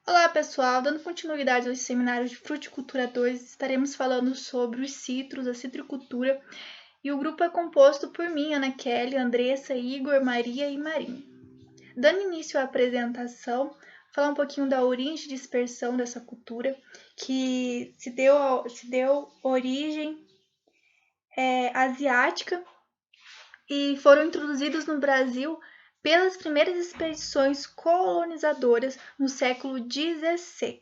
Olá pessoal, dando continuidade aos seminários de Fruticultura 2, estaremos falando sobre os citros, a citricultura, e o grupo é composto por mim, Ana Kelly, Andressa, Igor, Maria e Marinho. Dando início à apresentação, falar um pouquinho da origem e dispersão dessa cultura, que se deu origem asiática e foram introduzidos no Brasil pelas primeiras expedições colonizadoras no século XVI.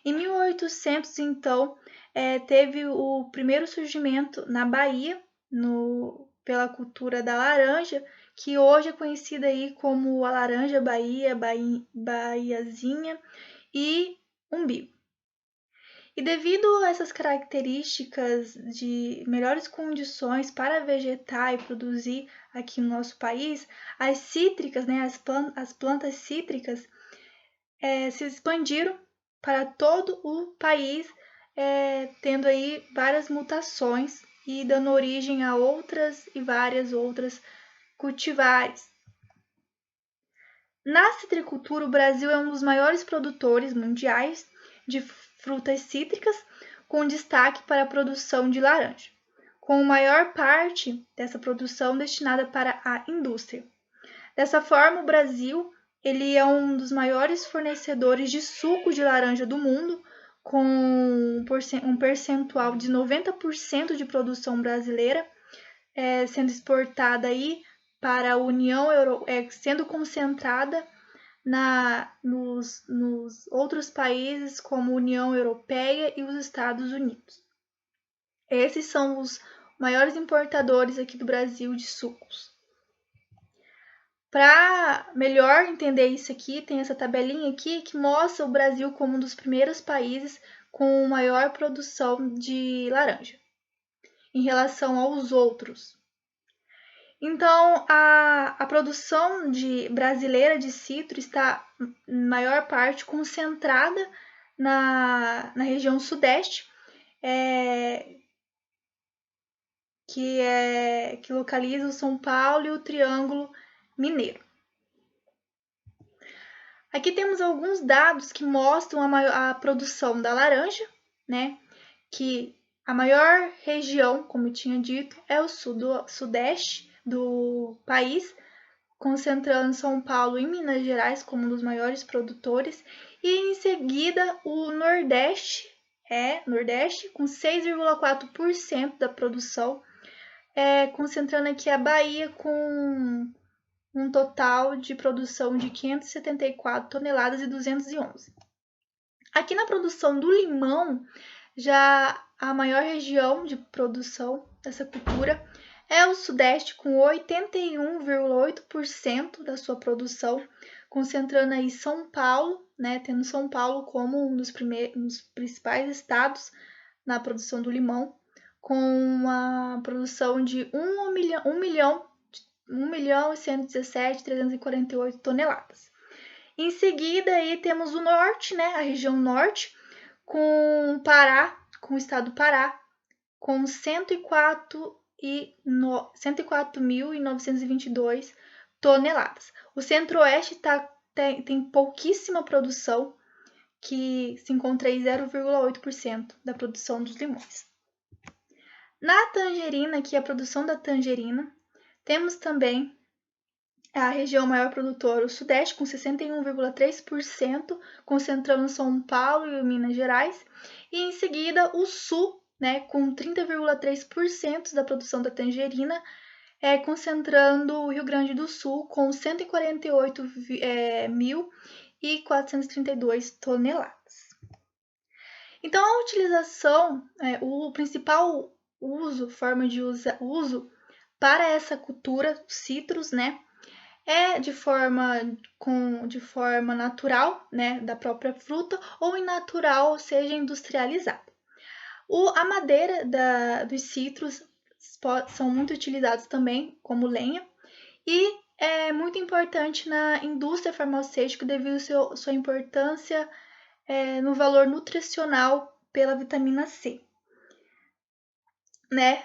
Em 1800, então, teve o primeiro surgimento na Bahia, pela cultura da laranja, que hoje é conhecida aí como a laranja Bahia, Bahiazinha e umbigo. E devido a essas características de melhores condições para vegetar e produzir aqui no nosso país, as cítricas, né, as plantas cítricas, se expandiram para todo o país, tendo aí várias mutações e dando origem a outras e várias outras cultivares. Na citricultura, o Brasil é um dos maiores produtores mundiais de frutas cítricas, com destaque para a produção de laranja, com a maior parte dessa produção destinada para a indústria. Dessa forma, o Brasil ele é um dos maiores fornecedores de suco de laranja do mundo, com um percentual de 90% de produção brasileira sendo exportada aí para a União Europeia, sendo concentrada nos outros países como a União Europeia e os Estados Unidos. Esses são os maiores importadores aqui do Brasil de sucos. Para melhor entender isso aqui, tem essa tabelinha aqui que mostra o Brasil como um dos primeiros países com maior produção de laranja em relação aos outros. Então, a produção brasileira de citro está, em maior parte, concentrada na região sudeste, que localiza o São Paulo e o Triângulo Mineiro. Aqui temos alguns dados que mostram a produção da laranja, né? Que a maior região, como eu tinha dito, é o sudeste do país, concentrando São Paulo e Minas Gerais como um dos maiores produtores, e em seguida o Nordeste, com 6,4% da produção, concentrando aqui a Bahia com um total de produção de 574 toneladas e 211. Aqui na produção do limão, já a maior região de produção dessa cultura é o Sudeste, com 81,8% da sua produção, concentrando aí São Paulo, né, tendo São Paulo como um dos principais estados na produção do limão, com uma produção de 1.117.348 toneladas. Em seguida, aí temos o norte, né, a região norte, com o estado do Pará, com 104.922 toneladas. O centro-oeste tem pouquíssima produção, que se encontra em 0,8% da produção dos limões. Na tangerina, que é a produção da tangerina, temos também a região maior produtora, o Sudeste, com 61,3%, concentrando São Paulo e Minas Gerais, e em seguida o Sul, né, com 30,3% da produção da tangerina, concentrando o Rio Grande do Sul com 148.432 toneladas. Então, a utilização, o principal forma de uso para essa cultura, citros, né, de forma natural, né, da própria fruta, ou inatural, ou seja, industrializada. A madeira dos citros são muito utilizados também como lenha, e é muito importante na indústria farmacêutica devido à sua importância no valor nutricional pela vitamina C, né,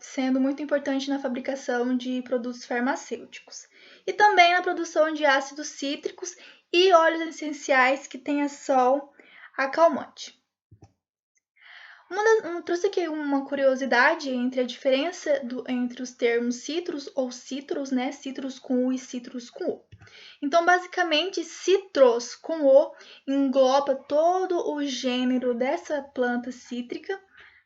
sendo muito importante na fabricação de produtos farmacêuticos. E também na produção de ácidos cítricos e óleos essenciais que têm ação acalmante. Trouxe aqui uma curiosidade entre a diferença entre os termos citrus ou citrus, né? Citrus com U e citrus com U. Então, basicamente, citrus com O engloba todo o gênero dessa planta cítrica,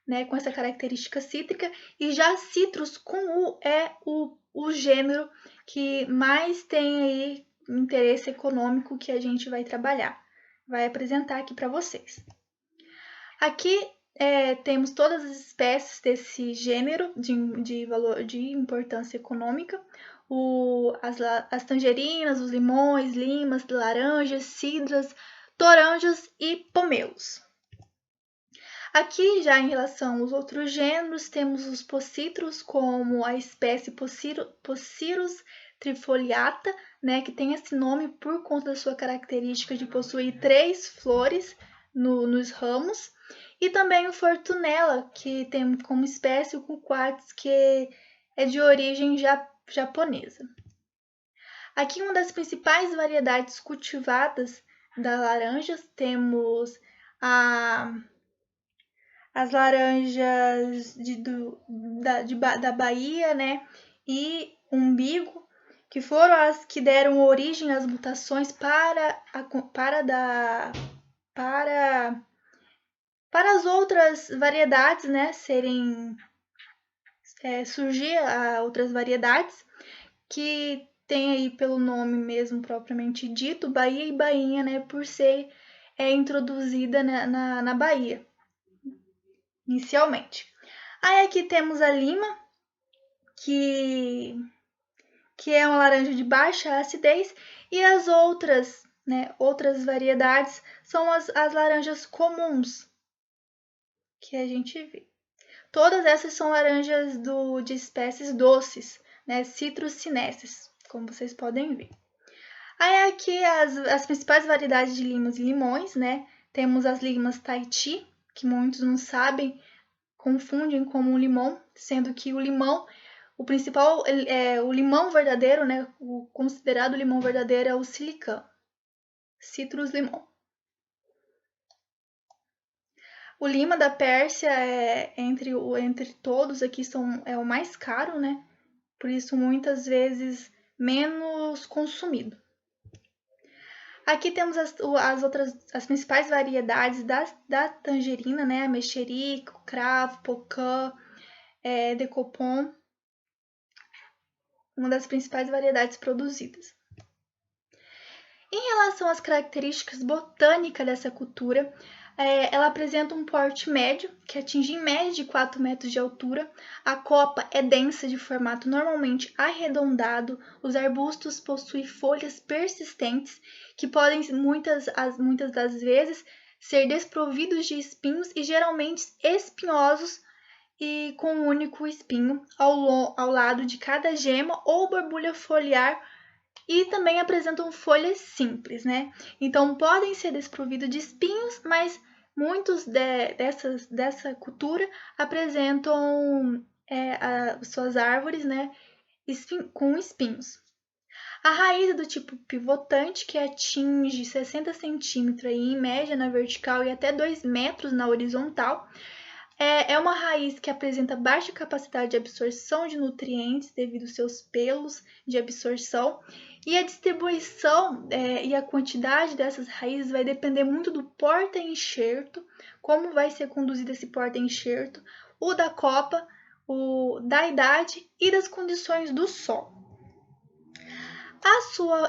né? Com essa característica cítrica. E já citrus com U é o gênero que mais tem aí interesse econômico que a gente vai trabalhar. Vai apresentar aqui para vocês. Aqui temos todas as espécies desse gênero de valor de importância econômica, as tangerinas, os limões, limas, laranjas, cidras, toranjas e pomelos. Aqui, já em relação aos outros gêneros, temos os pocítrus, como a espécie Pocirus trifoliata, né, que tem esse nome por conta da sua característica de possuir 3 flores nos ramos. E também o Fortunella, que tem como espécie o Cuquartz, que é de origem japonesa. Aqui, uma das principais variedades cultivadas das laranjas, temos as laranjas da Bahia, né? E umbigo, que foram as que deram origem às mutações para as outras variedades, né, surgir outras variedades que tem aí pelo nome mesmo propriamente dito, Bahia e Bainha, né, por ser introduzida na Bahia, inicialmente. Aí aqui temos a lima, que é uma laranja de baixa acidez, e as outras variedades são as laranjas comuns, que a gente vê. Todas essas são laranjas de espécies doces, né? Citrus sinensis, como vocês podem ver. Aí aqui as principais variedades de limas e limões, né? Temos as limas Tahiti, que muitos não sabem, confundem como um limão, sendo que o limão, o limão verdadeiro, né? O considerado limão verdadeiro é o silicão, Citrus limão. O lima da Pérsia entre todos aqui é o mais caro, né? Por isso muitas vezes menos consumido. Aqui temos as principais variedades da tangerina, né? Mexerico, cravo, pocã, decopom, uma das principais variedades produzidas. Em relação às características botânicas dessa cultura, ela apresenta um porte médio, que atinge em média de 4 metros de altura. A copa é densa, de formato normalmente arredondado. Os arbustos possuem folhas persistentes, que podem muitas das vezes ser desprovidos de espinhos e geralmente espinhosos e com um único espinho ao lado de cada gema ou borbulha foliar. E também apresentam folhas simples, né? Então, podem ser desprovidos de espinhos, mas muitos dessa cultura apresentam suas árvores, né, com espinhos. A raiz é do tipo pivotante, que atinge 60 centímetros em média na vertical e até 2 metros na horizontal. É uma raiz que apresenta baixa capacidade de absorção de nutrientes devido aos seus pelos de absorção. E a distribuição e a quantidade dessas raízes vai depender muito do porta-enxerto, como vai ser conduzido esse porta-enxerto, o da copa, da idade e das condições do sol.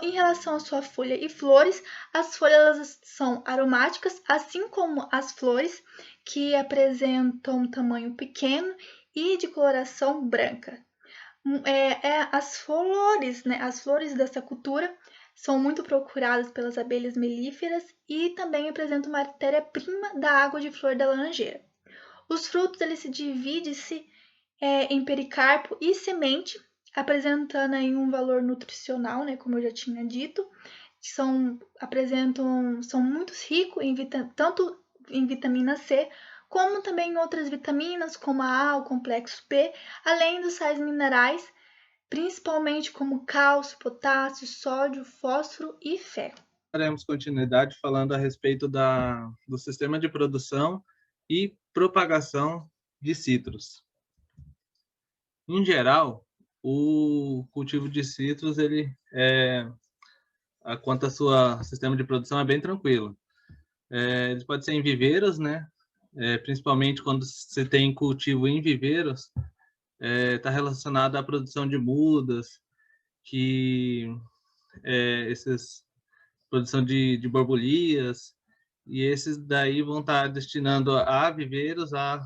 Em relação à sua folha e flores, as folhas são aromáticas, assim como as flores, que apresentam um tamanho pequeno e de coloração branca. As flores, né, as flores dessa cultura são muito procuradas pelas abelhas melíferas e também apresentam matéria-prima da água de flor da laranjeira. Os frutos eles se dividem-se em pericarpo e semente, apresentando aí um valor nutricional, né, como eu já tinha dito. São muito ricos tanto em vitamina C, como também em outras vitaminas, como a A, o complexo B, além dos sais minerais, principalmente como cálcio, potássio, sódio, fósforo e ferro. Daremos continuidade falando a respeito do sistema de produção e propagação de citros. Em geral, o cultivo de citros, quanto ao seu sistema de produção, é bem tranquilo. Ele pode ser em viveiros, né? Principalmente quando você tem cultivo em viveiros, está relacionado à produção de mudas, que esses produção de borbolias, e esses daí vão estar destinando a viveiros, a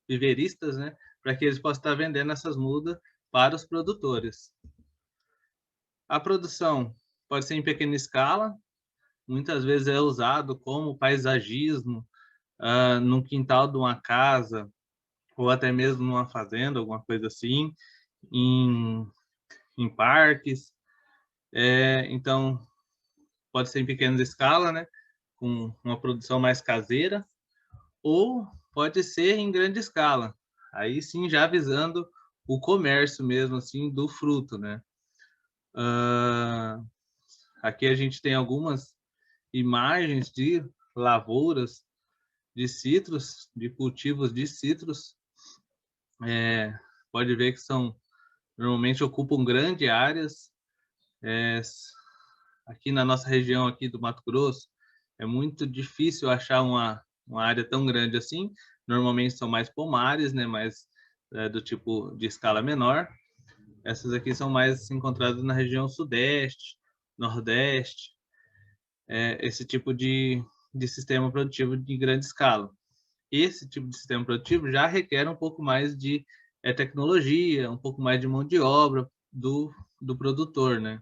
viveiristas, né, para que eles possam estar vendendo essas mudas para os produtores. A produção pode ser em pequena escala, muitas vezes é usado como paisagismo, no quintal de uma casa, ou até mesmo numa fazenda, alguma coisa assim, em, em parques. Então, pode ser em pequena escala, né, com uma produção mais caseira, ou pode ser em grande escala, aí sim já visando o comércio mesmo assim do fruto, né? Aqui a gente tem algumas imagens de lavouras de citros, de cultivos de citros. Pode ver que são normalmente ocupam grandes áreas. Aqui na nossa região aqui do Mato Grosso é muito difícil achar uma área tão grande assim. Normalmente são mais pomares, né? Mais do tipo de escala menor. Essas aqui são mais encontradas na região sudeste, nordeste, esse tipo de sistema produtivo de grande escala. Esse tipo de sistema produtivo já requer um pouco mais de tecnologia, um pouco mais de mão de obra do produtor, né?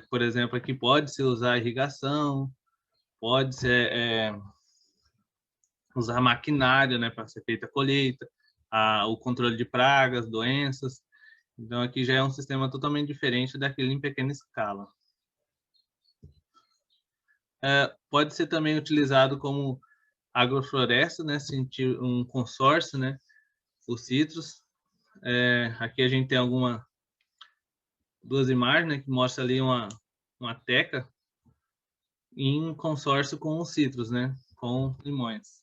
Por exemplo, aqui pode-se usar irrigação, pode-se usar maquinário, né, para ser feita a colheita, o controle de pragas, doenças. Então, aqui já é um sistema totalmente diferente daquele em pequena escala. Pode ser também utilizado como agrofloresta, né, um consórcio, né, os citros. Aqui a gente tem duas imagens, né, que mostra ali uma teca em consórcio com os citros, né, com limões.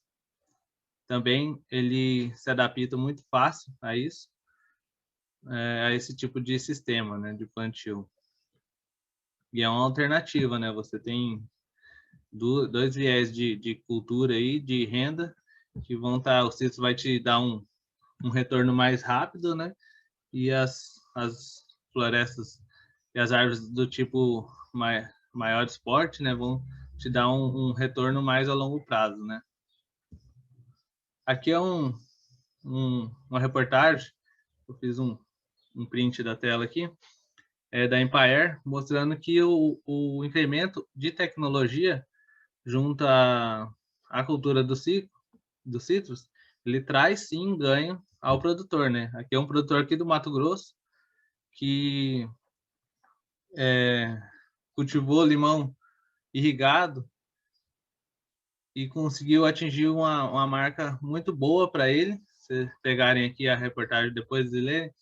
Também ele se adapta muito fácil a isso, a esse tipo de sistema, né, de plantio. E é uma alternativa, né? Você tem dois viés de cultura aí, de renda, que vão estar, o citro vai te dar um retorno mais rápido, né? E as florestas e as árvores do tipo maior porte, né, vão te dar um retorno mais a longo prazo, né? Aqui é uma reportagem, eu fiz um print da tela aqui, da Empaer, mostrando que o incremento de tecnologia junto à cultura do citros, ele traz sim ganho ao produtor, né? Aqui é um produtor aqui do Mato Grosso que cultivou limão irrigado e conseguiu atingir uma marca muito boa para ele. Se pegarem aqui a reportagem depois de ler,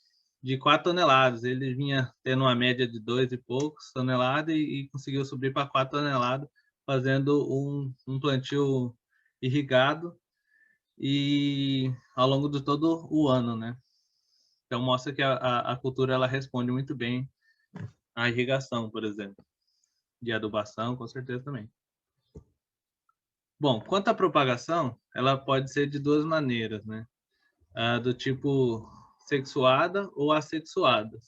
de 4 toneladas. Ele vinha tendo uma média de 2 e poucos toneladas e conseguiu subir para 4 toneladas, fazendo um plantio irrigado e ao longo de todo o ano, né? Então mostra que a cultura ela responde muito bem à irrigação, por exemplo, de adubação, com certeza também. Bom, quanto à propagação, ela pode ser de duas maneiras, né? Do tipo sexuada ou assexuada,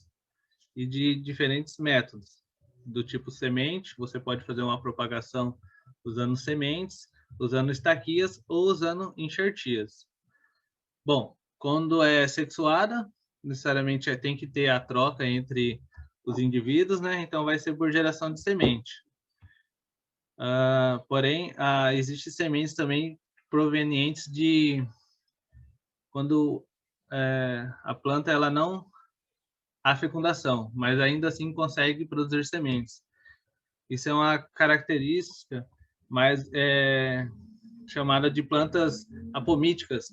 e de diferentes métodos. Do tipo semente, você pode fazer uma propagação usando sementes, usando estaquias ou usando enxertias. Bom, quando é sexuada, necessariamente tem que ter a troca entre os indivíduos, né? Então vai ser por geração de semente. Porém, existem sementes também provenientes de quando a planta ela não há fecundação, mas ainda assim consegue produzir sementes. Isso é uma característica mais chamada de plantas apomíticas.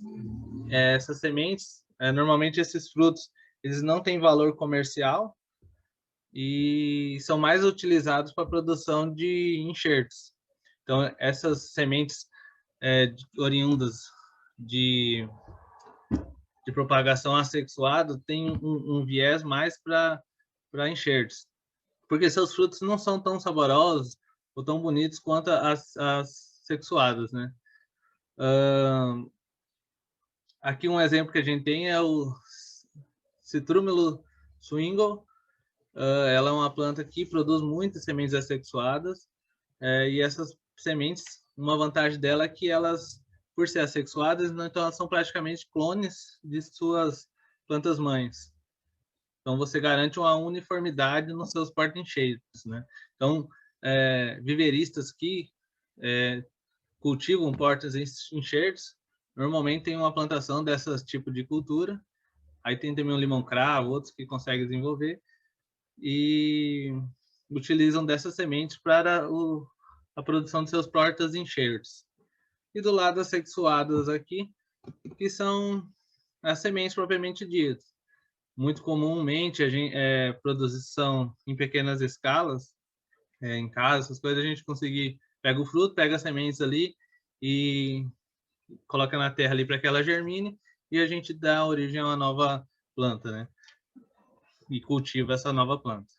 Essas sementes, normalmente esses frutos, eles não têm valor comercial, e são mais utilizados para a produção de enxertos. Então, essas sementes oriundas de propagação assexuada têm um viés mais para enxertos, porque seus frutos não são tão saborosos ou tão bonitos quanto as sexuadas, né? Aqui um exemplo que a gente tem é o Citrúmelo swingle. Ela é uma planta que produz muitas sementes assexuadas, e essas sementes, uma vantagem dela é que elas, por ser assexuadas, então elas são praticamente clones de suas plantas mães. Então você garante uma uniformidade nos seus porta-enxertos, né? Então, viveristas que cultivam porta-enxertos normalmente tem uma plantação dessas tipo de cultura. Aí tem também o limão-cravo, outros que conseguem desenvolver e utilizam dessas sementes para a produção de seus porta-enxertos. E do lado as sexuadas aqui, que são as sementes propriamente ditas. Muito comumente a gente produção em pequenas escalas, em casa, essas coisas a gente conseguir pega o fruto, pega as sementes ali e coloca na terra ali para que ela germine e a gente dá origem a uma nova planta, né? E cultiva essa nova planta.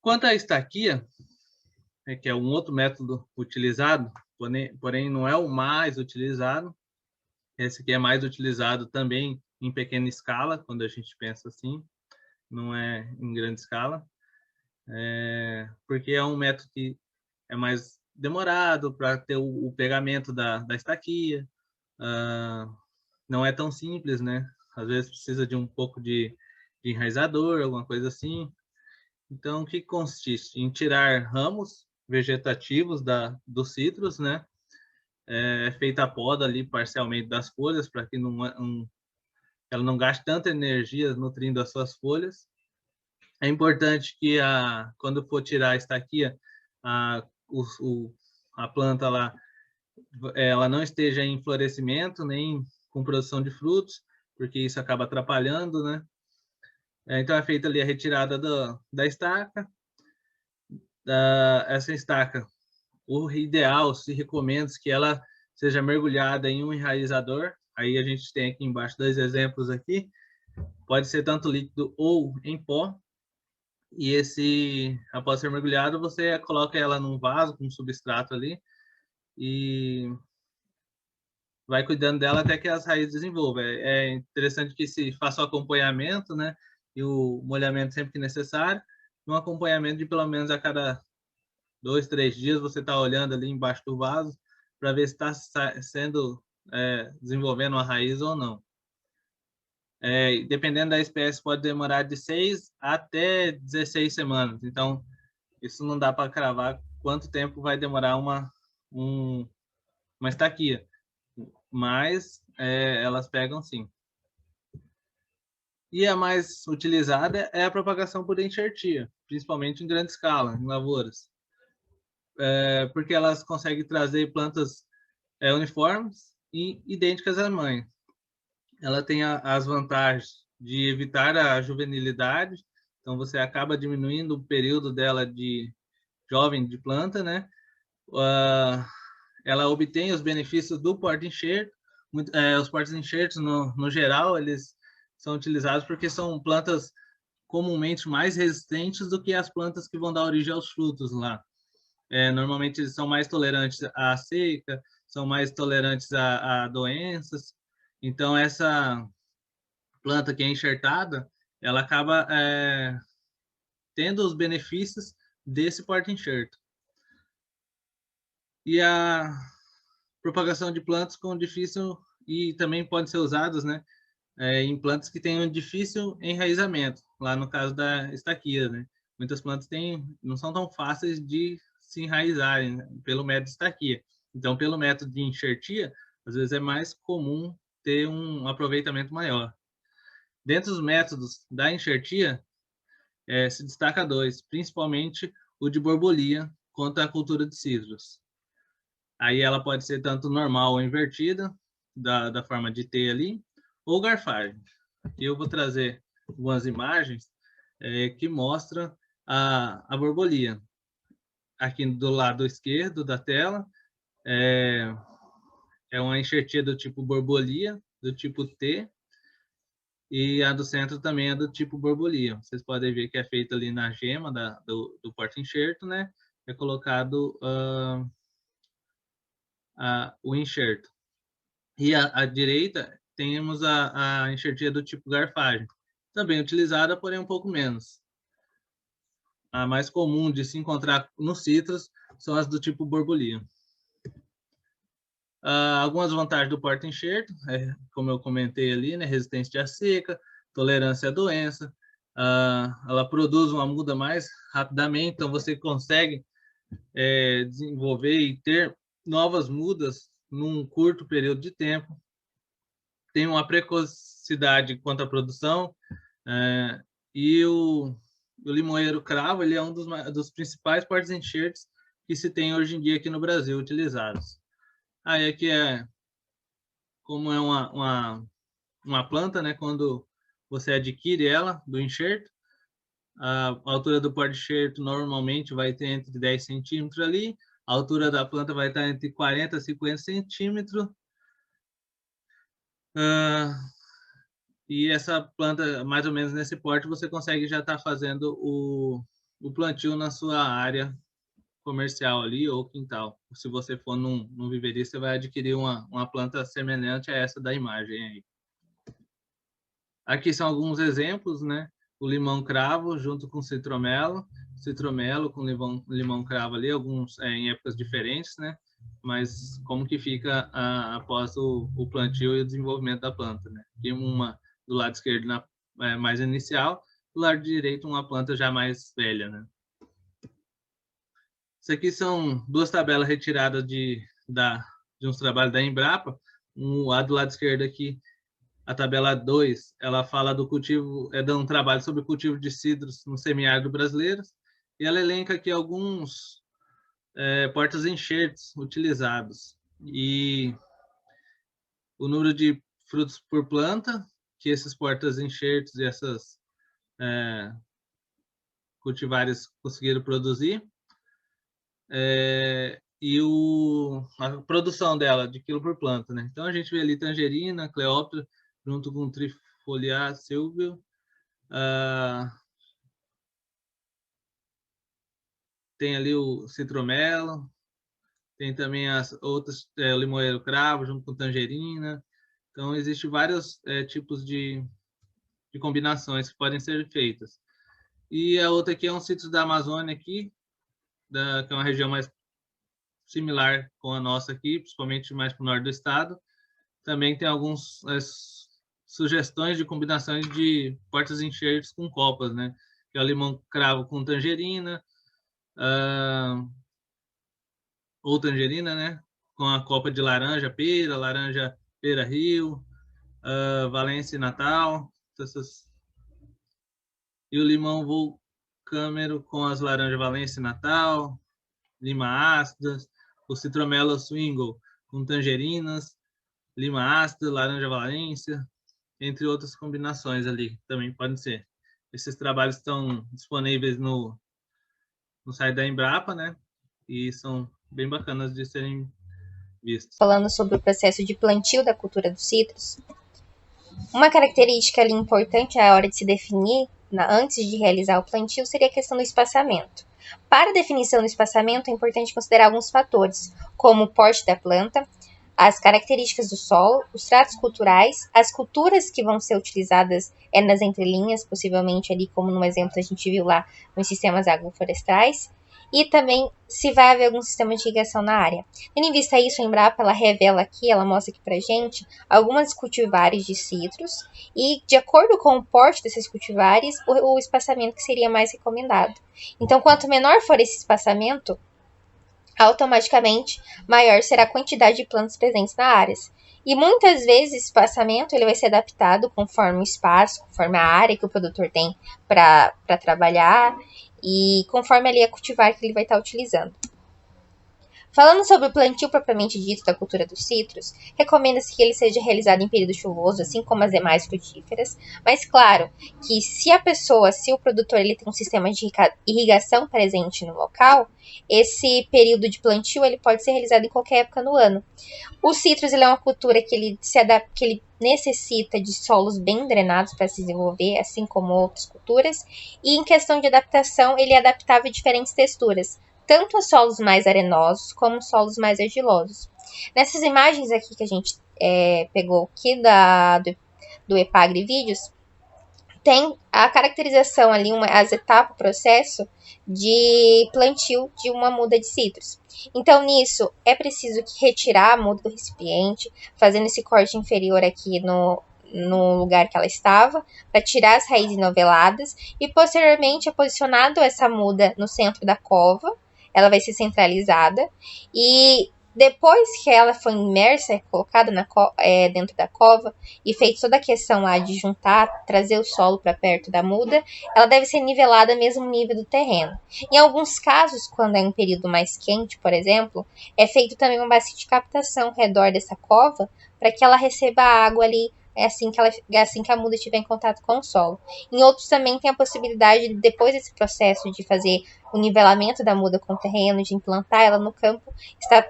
Quanto à estaquia, que é um outro método utilizado, porém não é o mais utilizado. Esse aqui é mais utilizado também em pequena escala, quando a gente pensa assim, não é em grande escala, porque é um método que é mais demorado para ter o pegamento da estaquia, não é tão simples, né? Às vezes precisa de um pouco de enraizador, alguma coisa assim. Então, o que consiste? Em tirar ramos vegetativos dos citros, né? É feita a poda ali parcialmente das folhas para que ela não gaste tanta energia nutrindo as suas folhas. É importante que quando for tirar a estaquia, a planta lá, ela não esteja em florescimento nem com produção de frutos, porque isso acaba atrapalhando, né? Então é feita ali a retirada da estaca. Essa estaca, o ideal, se recomenda que ela seja mergulhada em um enraizador. Aí a gente tem aqui embaixo 2 exemplos aqui. Pode ser tanto líquido ou em pó. E após ser mergulhado, você coloca ela num vaso com substrato ali e vai cuidando dela até que as raízes desenvolvam. É interessante que se faça o acompanhamento, né? E o molhamento sempre que necessário. Um acompanhamento de pelo menos a cada 2, 3 dias você está olhando ali embaixo do vaso para ver se está desenvolvendo uma raiz ou não. Dependendo da espécie, pode demorar de 6 até 16 semanas. Então, isso não dá para cravar quanto tempo vai demorar uma estaquia. Mas elas pegam sim. E a mais utilizada é a propagação por enxertia, principalmente em grande escala, em lavouras. Porque elas conseguem trazer plantas uniformes e idênticas à mãe. Ela tem as vantagens de evitar a juvenilidade, então você acaba diminuindo o período dela de jovem de planta, né? Ela obtém os benefícios do porta-enxerto. Os porta-enxertos, no geral, eles são utilizados porque são plantas comumente mais resistentes do que as plantas que vão dar origem aos frutos lá. Normalmente eles são mais tolerantes à seca, são mais tolerantes a doenças. Então, essa planta que é enxertada, ela acaba tendo os benefícios desse porta-enxerto. E a propagação de plantas com difícil, e também podem ser usadas, né, em plantas que têm um difícil enraizamento, lá no caso da estaquia, né? Muitas plantas não são tão fáceis de se enraizarem, né, pelo método de estaquia. Então, pelo método de enxertia, às vezes é mais comum ter um aproveitamento maior. Dentre os métodos da enxertia, se destaca 2, principalmente o de borbolia contra a cultura de cisros. Aí ela pode ser tanto normal ou invertida, da forma de T ali, ou garfagem. Aqui eu vou trazer algumas imagens que mostra a borbolia. Aqui do lado esquerdo da tela é uma enxertia do tipo borbolia, do tipo T, e a do centro também é do tipo borbolia. Vocês podem ver que é feita ali na gema do porta-enxerto, né? É colocado o enxerto. E à direita temos a enxertia do tipo garfagem, também utilizada, porém um pouco menos. A mais comum de se encontrar nos citros são as do tipo borbolia. Algumas vantagens do porta-enxerto, como eu comentei ali, né? Resistência à seca, tolerância à doença, ela produz uma muda mais rapidamente, então você consegue desenvolver e ter novas mudas num curto período de tempo. Tem uma precocidade quanto à produção, e o limoeiro cravo ele é um dos principais porta-enxertos que se tem hoje em dia aqui no Brasil utilizados. Aí aqui como é uma planta, né? Quando você adquire ela do enxerto, a altura do porta-enxerto normalmente vai ter entre 10 centímetros ali, a altura da planta vai estar entre 40 e 50 centímetros. E essa planta, mais ou menos nesse porte, você consegue já estar fazendo o plantio na sua área comercial ali ou quintal. Se você for num viveiro, você vai adquirir uma planta semelhante a essa da imagem aí. Aqui são alguns exemplos, né? O limão cravo junto com citromelo com limão cravo ali, alguns em épocas diferentes, né? Mas como que fica após o plantio e o desenvolvimento da planta, né? Aqui uma do lado esquerdo mais inicial, do lado direito uma planta já mais velha, né? Isso aqui são duas tabelas retiradas de uns trabalhos da Embrapa. A do lado esquerdo aqui, a tabela 2, ela fala do cultivo, dá um trabalho sobre o cultivo de cidros no semiárido brasileiro, e ela elenca aqui alguns portas-enxertos utilizados. E o número de frutos por planta que esses portas-enxertos e essas cultivares conseguiram produzir, e a produção dela de quilo por planta, né? Então a gente vê ali tangerina, Cleópatra, junto com Trifoliá silvio, tem ali o citromelo, tem também as outras, o limoeiro cravo junto com tangerina. Então existem vários tipos de combinações que podem ser feitas. E a outra aqui é um sítio da Amazônia aqui, que é uma região mais similar com a nossa aqui, principalmente mais para o norte do estado. Também tem algumas sugestões de combinações de portas-enxertos com copas, né? Que é o limão cravo com tangerina, ou tangerina, né? Com a copa de laranja pera rio, Valência e Natal, e o limão vulcâmero com as laranjas Valência e Natal, lima ácidas, o citromelo swingle com tangerinas, lima ácida, laranja Valência, entre outras combinações ali, também podem ser. Esses trabalhos estão disponíveis no site da Embrapa, né? E são bem bacanas de serem vistos. Falando sobre o processo de plantio da cultura dos citros, uma característica ali importante à hora de se definir, antes de realizar o plantio, seria a questão do espaçamento. Para a definição do espaçamento, é importante considerar alguns fatores, como o porte da planta, as características do solo, os tratos culturais, as culturas que vão ser utilizadas nas entrelinhas, possivelmente ali, como no exemplo a gente viu lá nos sistemas agroflorestais, e também se vai haver algum sistema de irrigação na área. Tendo em vista isso, a Embrapa ela revela aqui, ela mostra aqui pra gente algumas cultivares de citros e, de acordo com o porte desses cultivares, o espaçamento que seria mais recomendado. Então, quanto menor for esse espaçamento, automaticamente maior será a quantidade de plantas presentes na área. E muitas vezes esse espaçamento ele vai ser adaptado conforme o espaço, conforme a área que o produtor tem para trabalhar e conforme ali a cultivar que ele vai estar utilizando. Falando sobre o plantio propriamente dito da cultura dos citros, recomenda-se que ele seja realizado em período chuvoso, assim como as demais frutíferas, mas claro que se o produtor ele tem um sistema de irrigação presente no local, esse período de plantio ele pode ser realizado em qualquer época do ano. O citros ele é uma cultura que ele necessita de solos bem drenados para se desenvolver, assim como outras culturas, e em questão de adaptação, ele é adaptável a diferentes texturas, tanto a solos mais arenosos como solos mais argilosos. Nessas imagens aqui que a gente pegou aqui do Epagre Vídeos, tem a caracterização ali, as etapas, o processo de plantio de uma muda de citros. Então, nisso, é preciso retirar a muda do recipiente, fazendo esse corte inferior aqui no lugar que ela estava, para tirar as raízes noveladas, e posteriormente é posicionado essa muda no centro da cova. Ela vai ser centralizada, e depois que ela foi imersa, colocada dentro da cova, e feita toda a questão lá de juntar, trazer o solo para perto da muda, ela deve ser nivelada ao mesmo nível do terreno. Em alguns casos, quando é um período mais quente, por exemplo, é feito também uma bacia de captação ao redor dessa cova, para que ela receba a água ali assim que a muda estiver em contato com o solo. Em outros também tem a possibilidade, depois desse processo de fazer o nivelamento da muda com o terreno, de implantar ela no campo, está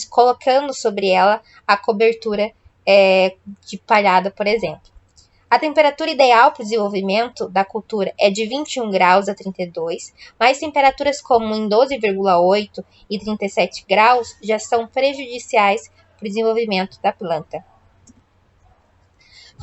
colocando sobre ela a cobertura de palhada, por exemplo. A temperatura ideal para o desenvolvimento da cultura é de 21 graus a 32, mas temperaturas como em 12,8 e 37 graus já são prejudiciais para o desenvolvimento da planta.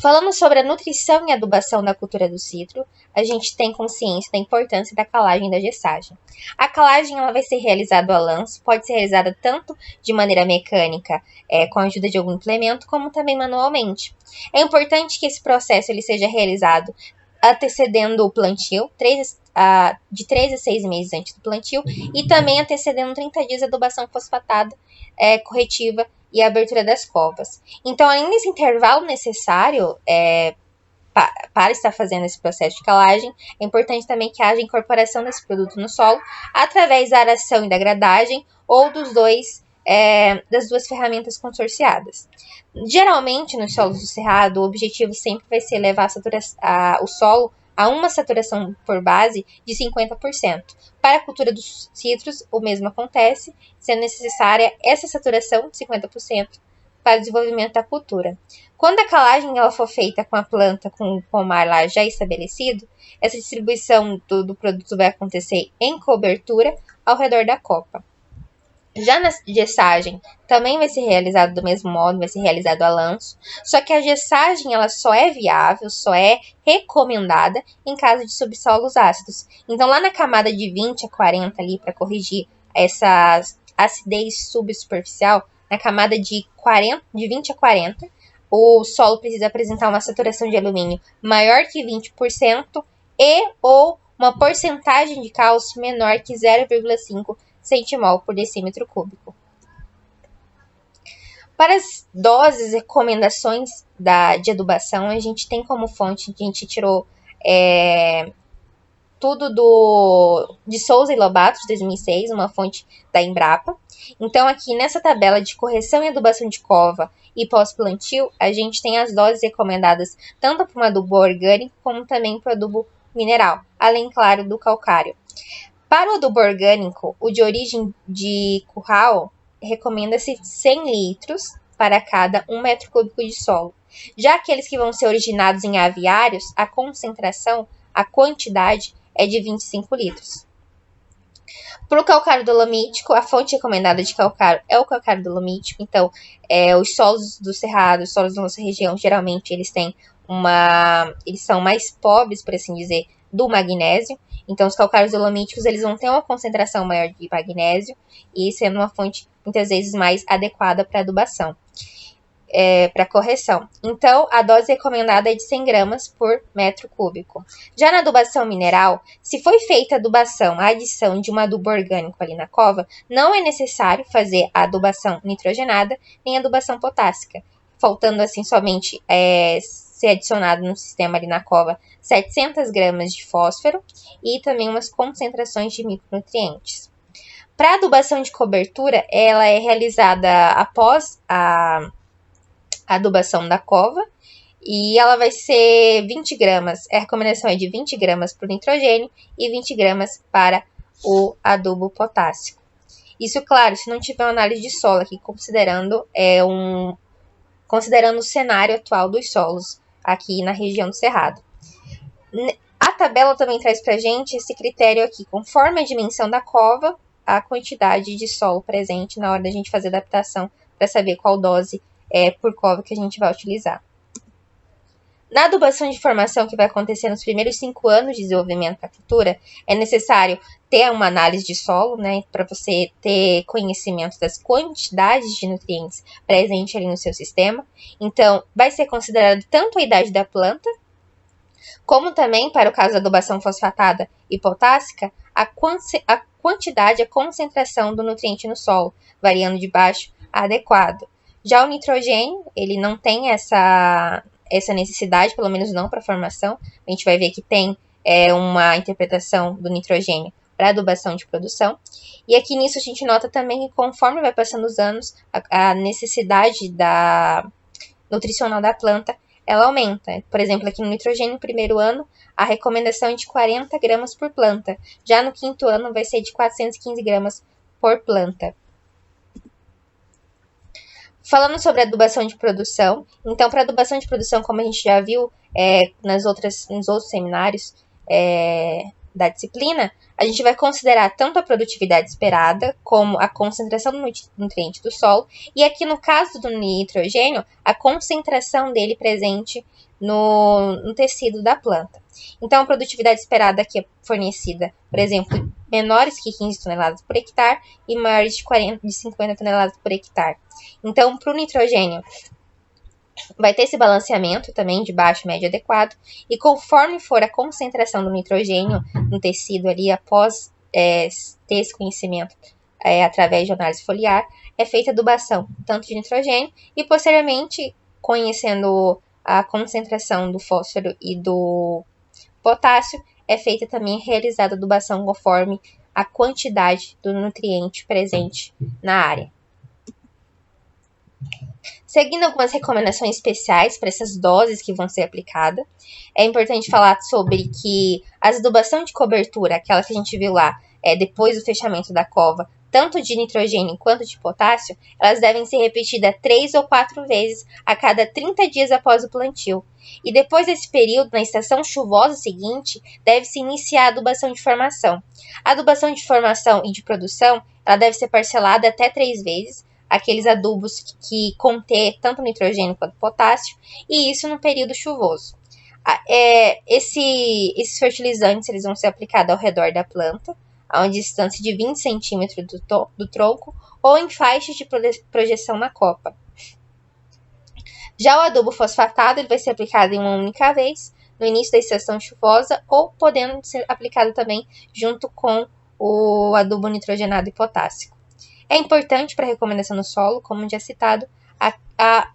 Falando sobre a nutrição e adubação da cultura do citro, a gente tem consciência da importância da calagem e da gessagem. A calagem ela vai ser realizada a lanço, pode ser realizada tanto de maneira mecânica, com a ajuda de algum implemento, como também manualmente. É importante que esse processo ele seja realizado antecedendo o plantio, de 3 a 6 meses antes do plantio, e também antecedendo 30 dias a adubação fosfatada corretiva e a abertura das covas. Então, além desse intervalo necessário para estar fazendo esse processo de calagem, é importante também que haja incorporação desse produto no solo através da aração e da gradagem ou das duas ferramentas consorciadas. Geralmente, nos solos do cerrado, o objetivo sempre vai ser levar o solo a uma saturação por base de 50%. Para a cultura dos citros, o mesmo acontece, sendo necessária essa saturação de 50% para o desenvolvimento da cultura. Quando a calagem ela for feita com a planta, com o pomar lá já estabelecido, essa distribuição do produto vai acontecer em cobertura ao redor da copa. Já na gessagem, também vai ser realizado do mesmo modo, vai ser realizado a lanço, só que a gessagem ela só é viável, só é recomendada em caso de subsolos ácidos. Então, lá na camada de 20 a 40 ali, para corrigir essa acidez subsuperficial, na camada de 20 a 40, o solo precisa apresentar uma saturação de alumínio maior que 20% ou uma porcentagem de cálcio menor que 0,5 centimol por decímetro cúbico. Para as doses e recomendações de adubação, a gente tem como fonte, a gente tirou tudo de Souza e Lobato, de 2006, uma fonte da Embrapa. Então, aqui nessa tabela de correção e adubação de cova e pós-plantio, a gente tem as doses recomendadas tanto para um adubo orgânico como também para o adubo mineral, além, claro, do calcário. Para o adubo orgânico, o de origem de curral, recomenda-se 100 litros para cada 1 metro cúbico de solo. Já aqueles que vão ser originados em aviários, a concentração, a quantidade é de 25 litros. Para o calcário dolomítico, a fonte recomendada de calcário é o calcário dolomítico. Então, os solos do cerrado, os solos da nossa região, geralmente eles são mais pobres, por assim dizer, do magnésio. Então, os calcários dolomíticos eles vão ter uma concentração maior de magnésio e sendo uma fonte muitas vezes mais adequada para adubação, para correção. Então, a dose recomendada é de 100 gramas por metro cúbico. Já na adubação mineral, se foi feita a adubação, a adição de um adubo orgânico ali na cova, não é necessário fazer a adubação nitrogenada nem a adubação potássica, faltando assim somente ser adicionado no sistema ali na cova 700 gramas de fósforo e também umas concentrações de micronutrientes. Para adubação de cobertura, ela é realizada após a adubação da cova e ela vai ser 20 gramas. A recomendação é de 20 gramas para o nitrogênio e 20 gramas para o adubo potássico. Isso, claro, se não tiver uma análise de solo aqui, considerando o cenário atual dos solos aqui na região do Cerrado. A tabela também traz para a gente esse critério aqui, conforme a dimensão da cova, a quantidade de solo presente na hora da gente fazer adaptação para saber qual dose por cova que a gente vai utilizar. Na adubação de formação que vai acontecer nos primeiros 5 anos de desenvolvimento da cultura, é necessário ter uma análise de solo, né, para você ter conhecimento das quantidades de nutrientes presentes ali no seu sistema. Então, vai ser considerado tanto a idade da planta, como também, para o caso da adubação fosfatada e potássica, a quantidade, a concentração do nutriente no solo, variando de baixo a adequado. Já o nitrogênio, ele não tem essa necessidade, pelo menos não para a formação. A gente vai ver que tem uma interpretação do nitrogênio para adubação de produção. E aqui nisso a gente nota também que conforme vai passando os anos, a necessidade nutricional da planta, ela aumenta. Por exemplo, aqui no nitrogênio, no primeiro ano, a recomendação é de 40 gramas por planta. Já no 5º ano, vai ser de 415 gramas por planta. Falando sobre adubação de produção, então, para adubação de produção, como a gente já viu nos outros seminários da disciplina, a gente vai considerar tanto a produtividade esperada, como a concentração do nutriente do solo, e aqui no caso do nitrogênio, a concentração dele presente no tecido da planta. Então, a produtividade esperada aqui é fornecida, por exemplo, menores que 15 toneladas por hectare e maiores de 50 toneladas por hectare. Então, para o nitrogênio, vai ter esse balanceamento também de baixo, médio e adequado, e conforme for a concentração do nitrogênio no tecido ali, após ter esse conhecimento através de análise foliar, é feita a adubação tanto de nitrogênio e, posteriormente, conhecendo a concentração do fósforo e do potássio, é feita também realizada a adubação conforme a quantidade do nutriente presente na área. Seguindo algumas recomendações especiais para essas doses que vão ser aplicadas, é importante falar sobre que a adubação de cobertura, aquela que a gente viu lá, depois do fechamento da cova, tanto de nitrogênio quanto de potássio, elas devem ser repetidas 3 ou 4 vezes a cada 30 dias após o plantio. E depois desse período, na estação chuvosa seguinte, deve-se iniciar a adubação de formação. A adubação de formação e de produção, ela deve ser parcelada até 3 vezes, aqueles adubos que contêm tanto nitrogênio quanto potássio, e isso no período chuvoso. Esses fertilizantes eles vão ser aplicados ao redor da planta, a uma distância de 20 centímetros do tronco, ou em faixas de projeção na copa. Já o adubo fosfatado ele vai ser aplicado em uma única vez, no início da estação chuvosa, ou podendo ser aplicado também junto com o adubo nitrogenado e potássico. É importante para a recomendação do solo, como já citado, a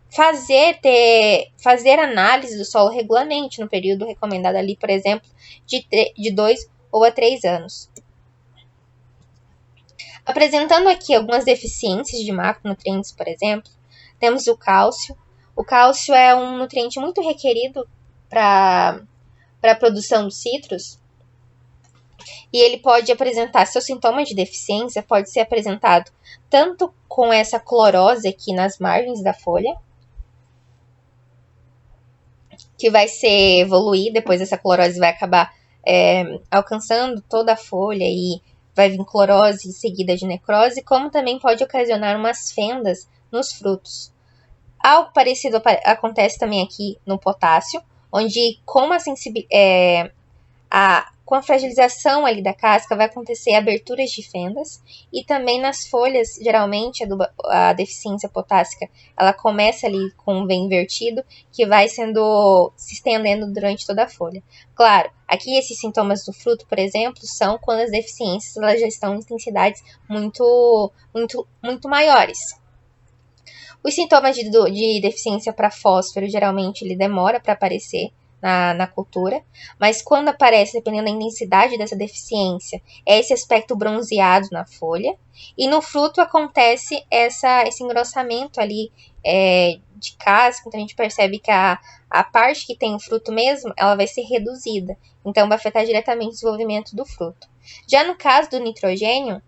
fazer análise do solo regularmente no período recomendado ali, por exemplo, de 2 ou a 3 anos. Apresentando aqui algumas deficiências de macronutrientes, por exemplo, temos o cálcio. O cálcio é um nutriente muito requerido para a produção dos citros, e ele pode apresentar seus sintomas de deficiência, pode ser apresentado tanto com essa clorose aqui nas margens da folha, que vai ser evoluir, depois essa clorose vai acabar alcançando toda a folha e vai vir clorose seguida de necrose, como também pode ocasionar umas fendas nos frutos. Algo parecido acontece também aqui no potássio, onde com a fragilização ali da casca vai acontecer aberturas de fendas, e também nas folhas, geralmente a deficiência potássica, ela começa ali com um veio invertido, que vai se estendendo durante toda a folha. Claro, aqui esses sintomas do fruto, por exemplo, são quando as deficiências elas já estão em intensidades muito, muito, muito maiores. Os sintomas de deficiência para fósforo, geralmente, ele demora para aparecer na cultura, mas quando aparece, dependendo da intensidade dessa deficiência, é esse aspecto bronzeado na folha, e no fruto acontece esse engrossamento ali de casca, então a gente percebe que a parte que tem o fruto mesmo, ela vai ser reduzida, então vai afetar diretamente o desenvolvimento do fruto. Já no caso do nitrogênio,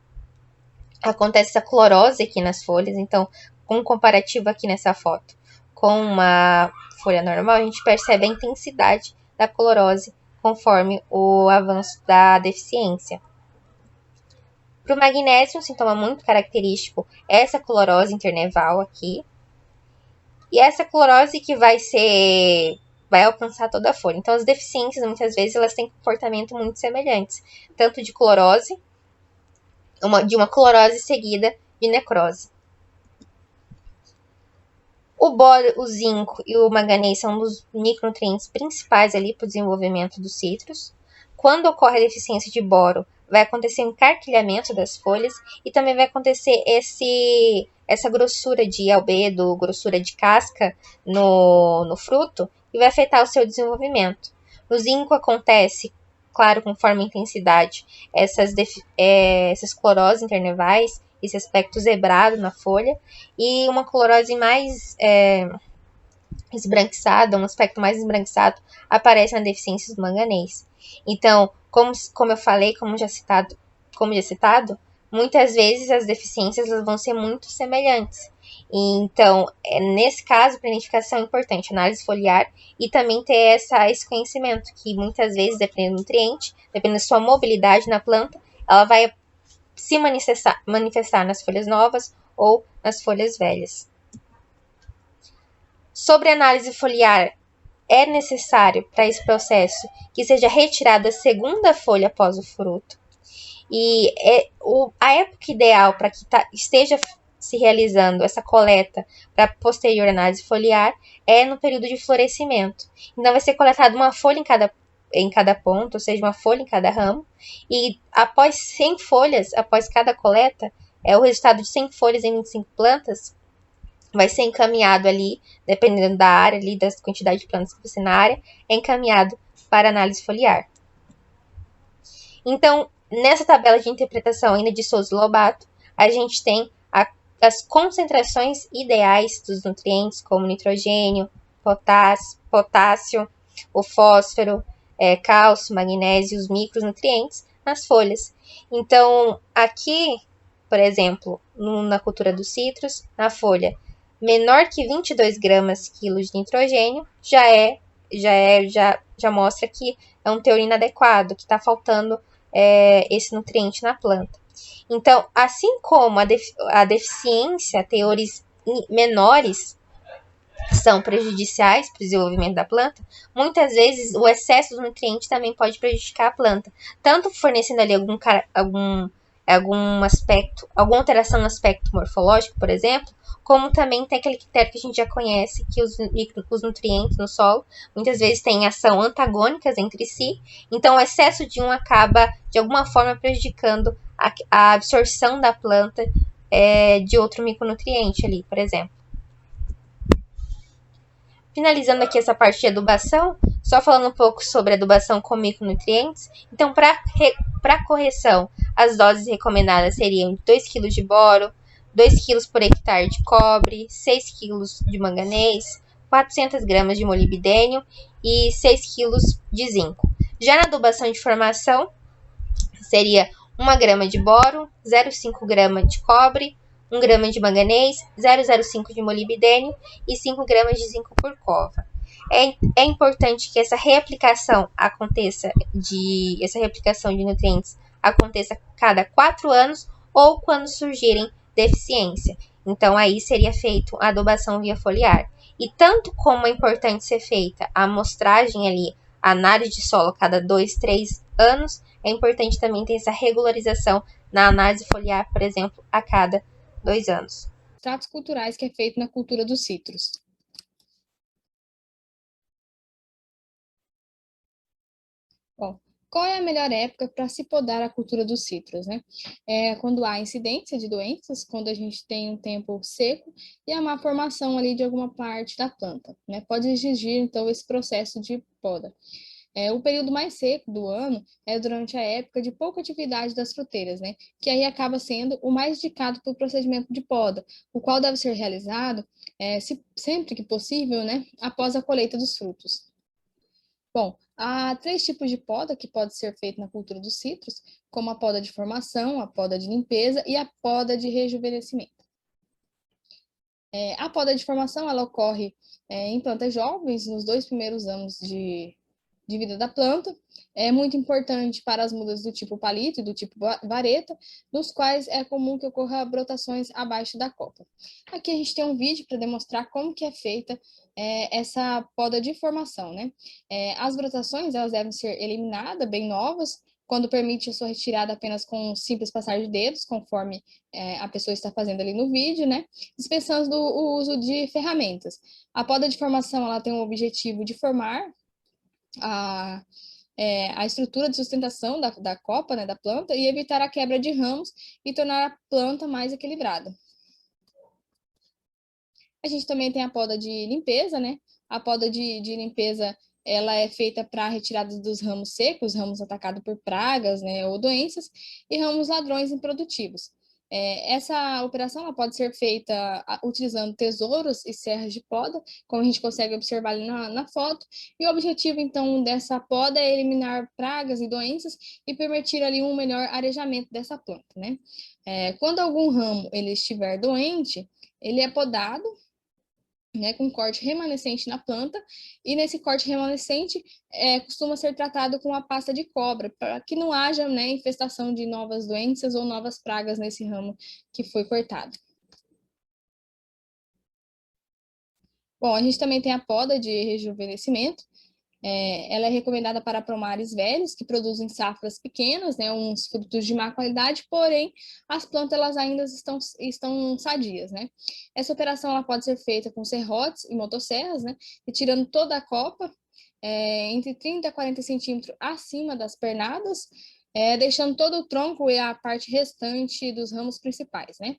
acontece essa clorose aqui nas folhas, então, com um comparativo aqui nessa foto com uma folha normal, a gente percebe a intensidade da clorose conforme o avanço da deficiência. Para o magnésio, um sintoma muito característico é essa clorose internerval aqui. E essa clorose que vai alcançar toda a folha. Então, as deficiências, muitas vezes, elas têm comportamento muito semelhantes, tanto de clorose, de uma clorose seguida de necrose. O boro, o zinco e o manganês são os micronutrientes principais ali para o desenvolvimento dos citros. Quando ocorre a deficiência de boro, vai acontecer um encarquilhamento das folhas e também vai acontecer essa grossura de albedo, grossura de casca no fruto e vai afetar o seu desenvolvimento. No zinco acontece, claro, conforme a intensidade, essas cloroses internervais, esse aspecto zebrado na folha, e uma clorose mais esbranquiçada, um aspecto mais esbranquiçado, aparece na deficiência do manganês. Então, como eu falei, como já citado, muitas vezes as deficiências vão ser muito semelhantes. Então, nesse caso, para identificação é importante análise foliar e também ter esse conhecimento, que muitas vezes, dependendo do nutriente, dependendo da sua mobilidade na planta, ela vai se manifestar nas folhas novas ou nas folhas velhas. Sobre a análise foliar, é necessário para esse processo que seja retirada a segunda folha após o fruto. E a época ideal para que esteja se realizando essa coleta para posterior análise foliar é no período de florescimento. Então, vai ser coletada uma folha em cada ponto, ou seja, uma folha em cada ramo, e após 100 folhas, após cada coleta, o resultado de 100 folhas em 25 plantas vai ser encaminhado ali, dependendo da área, ali, da quantidade de plantas que você na área, é encaminhado para análise foliar. Então, nessa tabela de interpretação ainda de Souza e Lobato, a gente tem as concentrações ideais dos nutrientes, como nitrogênio, potássio, o fósforo, cálcio, magnésio, os micronutrientes nas folhas. Então, aqui, por exemplo, na cultura dos citros, na folha, menor que 22 gramas quilo de nitrogênio já mostra que é um teor inadequado, que está faltando esse nutriente na planta. Então, assim como a deficiência, teores menores são prejudiciais para o desenvolvimento da planta, muitas vezes o excesso do nutriente também pode prejudicar a planta, tanto fornecendo ali algum aspecto, alguma alteração no aspecto morfológico, por exemplo, como também tem aquele critério que a gente já conhece, que os nutrientes no solo muitas vezes têm ação antagônicas entre si, então o excesso de um acaba de alguma forma prejudicando a absorção da planta de outro micronutriente ali, por exemplo. Finalizando aqui essa parte de adubação, só falando um pouco sobre adubação com micronutrientes. Então, para correção, as doses recomendadas seriam 2 kg de boro, 2 kg por hectare de cobre, 6 kg de manganês, 400 gramas de molibdênio e 6 kg de zinco. Já na adubação de formação, seria 1 grama de boro, 0,5 grama de cobre, 1 grama de manganês, 0,05 de molibdênio e 5 gramas de zinco por cova. É importante que essa reaplicação de nutrientes aconteça a cada 4 anos ou quando surgirem deficiência. Então, aí seria feita a adubação via foliar. E tanto como é importante ser feita a amostragem ali, a análise de solo a cada 2, 3 anos, é importante também ter essa regularização na análise foliar, por exemplo, a cada 2 anos. Tratos culturais que é feito na cultura dos citros. Bom, Qual é a melhor época para se podar a cultura dos citros, né? É quando há incidência de doenças, quando a gente tem um tempo seco e a má formação ali de alguma parte da planta, né? Pode exigir, então, esse processo de poda. O período mais seco do ano é durante a época de pouca atividade das fruteiras, né? Que aí acaba sendo o mais indicado para o procedimento de poda, o qual deve ser realizado sempre que possível, né? Após a colheita dos frutos. Bom, há três tipos de poda que pode ser feita na cultura dos citros, como a poda de formação, a poda de limpeza e a poda de rejuvenescimento. A poda de formação, ela ocorre em plantas jovens, nos 2 primeiros anos de vida da planta. É muito importante para as mudas do tipo palito e do tipo vareta, nos quais é comum que ocorra brotações abaixo da copa. Aqui a gente tem um vídeo para demonstrar como que é feita essa poda de formação, né? As brotações, elas devem ser eliminadas, bem novas, quando permite a sua retirada apenas com um simples passar de dedos, conforme a pessoa está fazendo ali no vídeo, né? Dispensando o uso de ferramentas. A poda de formação, ela tem o objetivo de formar a estrutura de sustentação da copa, né, da planta, e evitar a quebra de ramos e tornar a planta mais equilibrada. A gente também tem a poda de limpeza, né? A poda de limpeza, ela é feita para a retirada dos ramos secos, ramos atacados por pragas, né, ou doenças, e ramos ladrões improdutivos. Essa operação ela pode ser feita utilizando tesouros e serras de poda, como a gente consegue observar ali na foto, e o objetivo, então, dessa poda é eliminar pragas e doenças e permitir ali um melhor arejamento dessa planta, né? Quando algum ramo ele estiver doente, ele é podado, né, com corte remanescente na planta, e nesse corte remanescente costuma ser tratado com a pasta de cobra, para que não haja, né, infestação de novas doenças ou novas pragas nesse ramo que foi cortado. Bom, a gente também tem a poda de rejuvenescimento. Ela é recomendada para pomares velhos, que produzem safras pequenas, né, uns frutos de má qualidade, porém, as plantas elas ainda estão sadias, né? Essa operação ela pode ser feita com serrotes e motosserras, né, retirando toda a copa, entre 30 a 40 centímetros acima das pernadas, deixando todo o tronco e a parte restante dos ramos principais, né?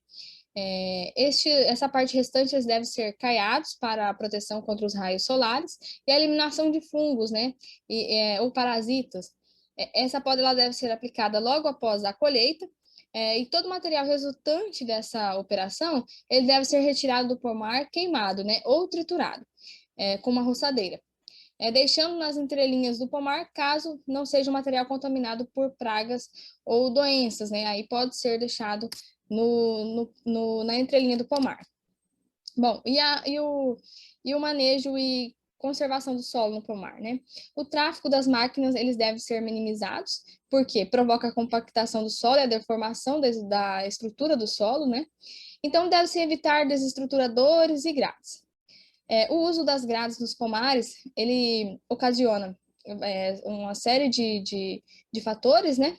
Essa parte restante eles devem ser caiados para a proteção contra os raios solares e a eliminação de fungos, né, ou parasitas. Essa poda ela deve ser aplicada logo após a colheita, e todo o material resultante dessa operação ele deve ser retirado do pomar queimado, né, ou triturado, com uma roçadeira. Deixando nas entrelinhas do pomar, caso não seja um material contaminado por pragas ou doenças, né, aí pode ser deixado na entrelinha do pomar. Bom, e o manejo e conservação do solo no pomar, né? O tráfego das máquinas, eles devem ser minimizados, porque provoca a compactação do solo e a deformação da estrutura do solo, né? Então, deve-se evitar desestruturadores e grades. O uso das grades nos pomares, ele ocasiona uma série de fatores, né?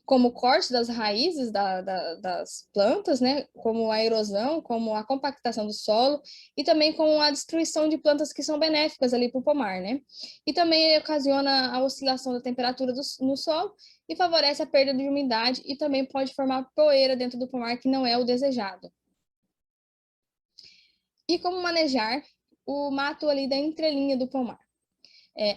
Como o corte das raízes das plantas, né, como a erosão, como a compactação do solo, e também com a destruição de plantas que são benéficas ali para o pomar, né? E também ocasiona a oscilação da temperatura no solo e favorece a perda de umidade e também pode formar poeira dentro do pomar que não é o desejado. E como manejar o mato ali da entrelinha do pomar?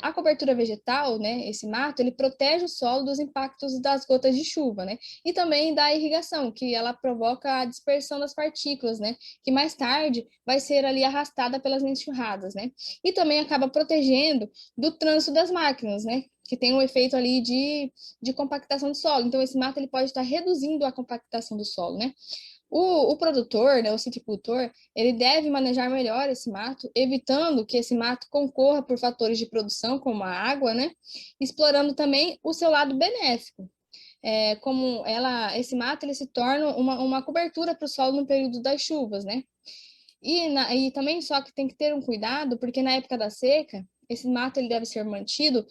A cobertura vegetal, né, esse mato, ele protege o solo dos impactos das gotas de chuva, né, e também da irrigação, que ela provoca a dispersão das partículas, né, que mais tarde vai ser ali arrastada pelas enxurradas, né, e também acaba protegendo do trânsito das máquinas, né, que tem um efeito ali de compactação do solo. Então, esse mato ele pode estar reduzindo a compactação do solo, né. O produtor, né, o citricultor, ele deve manejar melhor esse mato, evitando que esse mato concorra por fatores de produção, como a água, né, explorando também o seu lado benéfico. Esse mato ele se torna uma cobertura para o solo no período das chuvas, né? E também só que tem que ter um cuidado, porque na época da seca, esse mato ele deve ser mantido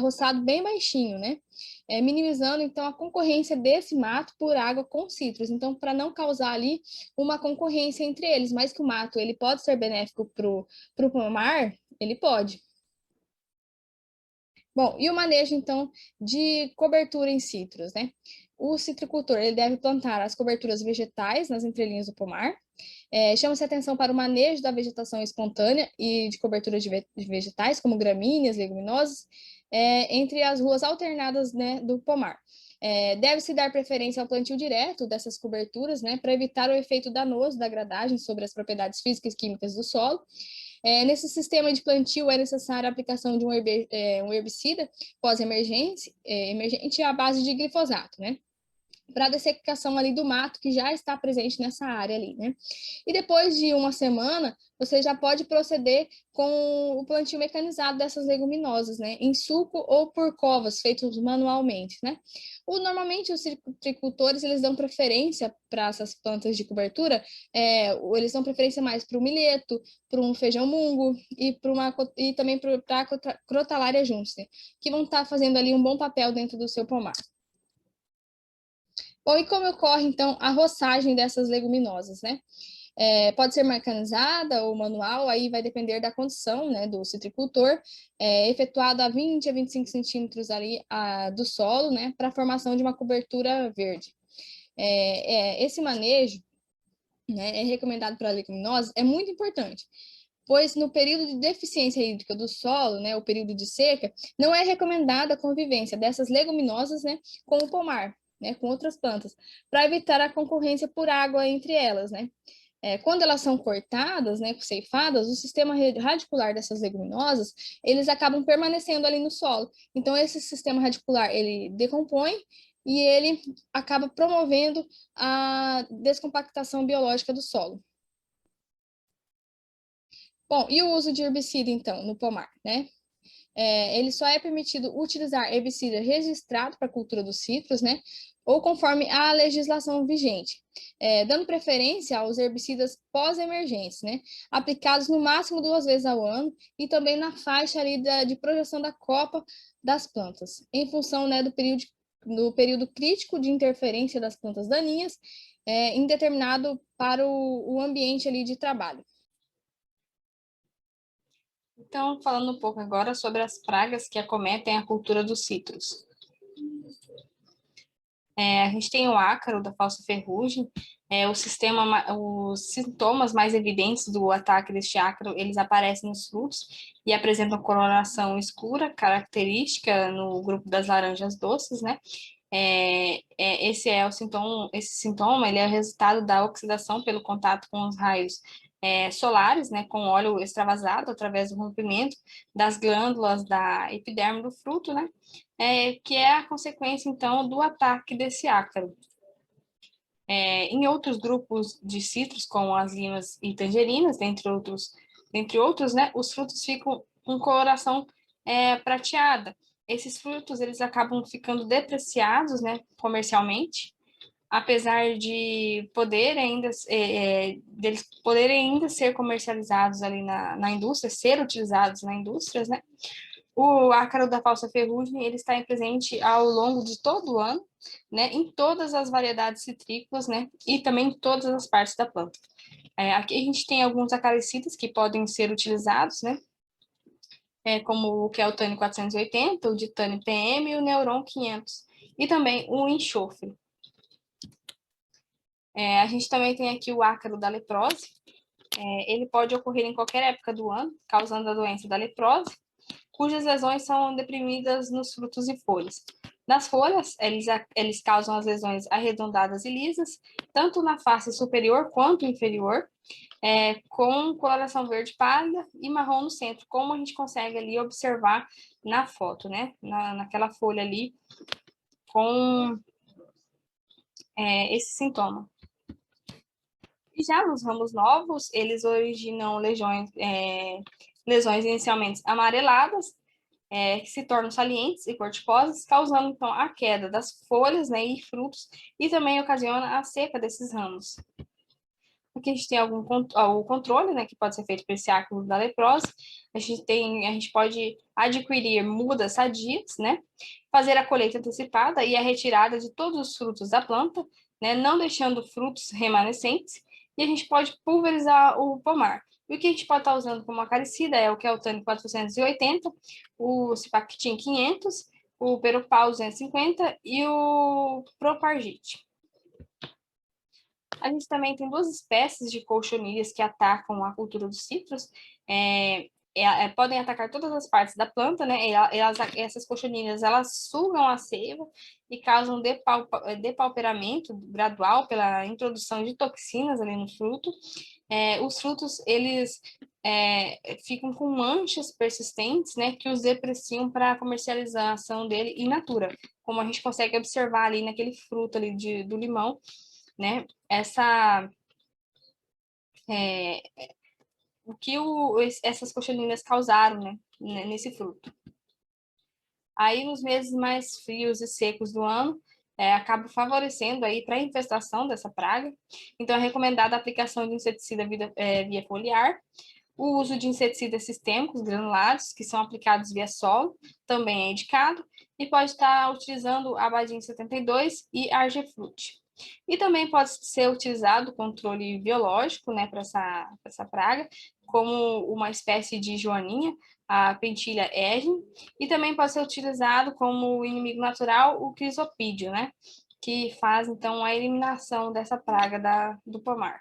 roçado bem baixinho, né? Minimizando, então, a concorrência desse mato por água com citros. Então, para não causar ali uma concorrência entre eles, mas que o mato ele pode ser benéfico para o pomar, ele pode. Bom, e o manejo, então, de cobertura em citros, né? O citricultor ele deve plantar as coberturas vegetais nas entrelinhas do pomar. Chama-se atenção para o manejo da vegetação espontânea e de coberturas de vegetais, como gramíneas, leguminosas, entre as ruas alternadas, né, do pomar. Deve-se dar preferência ao plantio direto dessas coberturas, né, para evitar o efeito danoso da gradagem sobre as propriedades físicas e químicas do solo. Nesse sistema de plantio é necessária a aplicação de um herbicida emergente à base de glifosato, né? Para a dessecação ali do mato que já está presente nessa área ali, né? E depois de uma semana, você já pode proceder com o plantio mecanizado dessas leguminosas, né? Em sulco ou por covas, feitos manualmente, né? Normalmente, os citricultores, eles dão preferência para essas plantas de cobertura, eles dão preferência mais para o milheto, para um feijão mungo e também para a crotalária juntos, né? Que vão estar fazendo ali um bom papel dentro do seu pomar. Bom, e como ocorre, então, a roçagem dessas leguminosas, né? Pode ser mecanizada ou manual, aí vai depender da condição, né, do citricultor, efetuado a 20 a 25 centímetros ali do solo, né, para a formação de uma cobertura verde. Esse manejo, né, é recomendado para leguminosas, é muito importante, pois no período de deficiência hídrica do solo, né, o período de seca, não é recomendada a convivência dessas leguminosas, né, com o pomar, né, com outras plantas, para evitar a concorrência por água entre elas, né. Quando elas são cortadas, né, ceifadas, o sistema radicular dessas leguminosas, eles acabam permanecendo ali no solo. Então, esse sistema radicular, ele decompõe e ele acaba promovendo a descompactação biológica do solo. Bom, e o uso de herbicida, então, no pomar, né? Ele só é permitido utilizar herbicida registrado para a cultura dos citros, né? Ou conforme a legislação vigente, dando preferência aos herbicidas pós-emergentes, né? Aplicados no máximo 2 vezes ao ano e também na faixa ali de projeção da copa das plantas, em função, né, do período crítico de interferência das plantas daninhas, indeterminado para o ambiente ali de trabalho. Então, falando um pouco agora sobre as pragas que acometem a cultura dos citros. A gente tem o ácaro da falsa ferrugem, os sintomas mais evidentes do ataque deste ácaro, eles aparecem nos frutos e apresentam coloração escura, característica no grupo das laranjas doces, né? Esse sintoma, ele é o resultado da oxidação pelo contato com os raios solares, né, com óleo extravasado através do rompimento das glândulas da epiderme do fruto, né, que é a consequência, então, do ataque desse ácaro. Em outros grupos de citros, como as limas e tangerinas, entre outros, né, os frutos ficam com coloração prateada. Esses frutos, eles acabam ficando depreciados, né, comercialmente, apesar de deles poderem ainda ser comercializados ali na indústria, ser utilizados na indústria, né? O ácaro da falsa ferrugem, ele está presente ao longo de todo o ano, né? Em todas as variedades citrícolas, né? E também em todas as partes da planta. Aqui a gente tem alguns acaricidas que podem ser utilizados, né? Como o Keltane 480, o Ditane PM e o Neuron 500. E também o enxofre. A gente também tem aqui o ácaro da leprose. Ele pode ocorrer em qualquer época do ano, causando a doença da leprose, cujas lesões são deprimidas nos frutos e folhas. Nas folhas, eles causam as lesões arredondadas e lisas, tanto na face superior quanto inferior, com coloração verde pálida e marrom no centro, como a gente consegue ali observar na foto, né? Naquela folha ali, com esse sintoma. E já nos ramos novos, eles originam lesões inicialmente amareladas, que se tornam salientes e corticosas, causando, então, a queda das folhas, né, e frutos, e também ocasiona a seca desses ramos. Aqui a gente tem o controle, né, que pode ser feito por esse ácaro da leprose. A gente pode adquirir mudas sadias, né, fazer a colheita antecipada e a retirada de todos os frutos da planta, né, não deixando frutos remanescentes, e a gente pode pulverizar o pomar. E o que a gente pode estar usando como acaricida é o Keltane 480, o Cipactin 500, o Peropal 250 e o Propargite. A gente também tem duas espécies de colchonilhas que atacam a cultura dos citros. Podem atacar todas as partes da planta, né? Essas colchonilhas, elas sugam a seiva e causam depauperamento gradual pela introdução de toxinas ali no fruto. Os frutos, eles ficam com manchas persistentes, né? Que os depreciam para a comercialização dele in natura, como a gente consegue observar ali naquele fruto ali do limão, né? O que essas cochonilhas causaram, né, nesse fruto. Aí, nos meses mais frios e secos do ano, acaba favorecendo aí para a infestação dessa praga. Então, é recomendada a aplicação de inseticida via foliar, o uso de inseticidas sistêmicos granulados, que são aplicados via solo, também é indicado, e pode estar utilizando a Abadin 72 e Argeflute. E também pode ser utilizado o controle biológico, né, para essa praga, como uma espécie de joaninha, a Pentilha egin, e também pode ser utilizado como inimigo natural o crisopídeo, né, que faz, então, a eliminação dessa praga do pomar.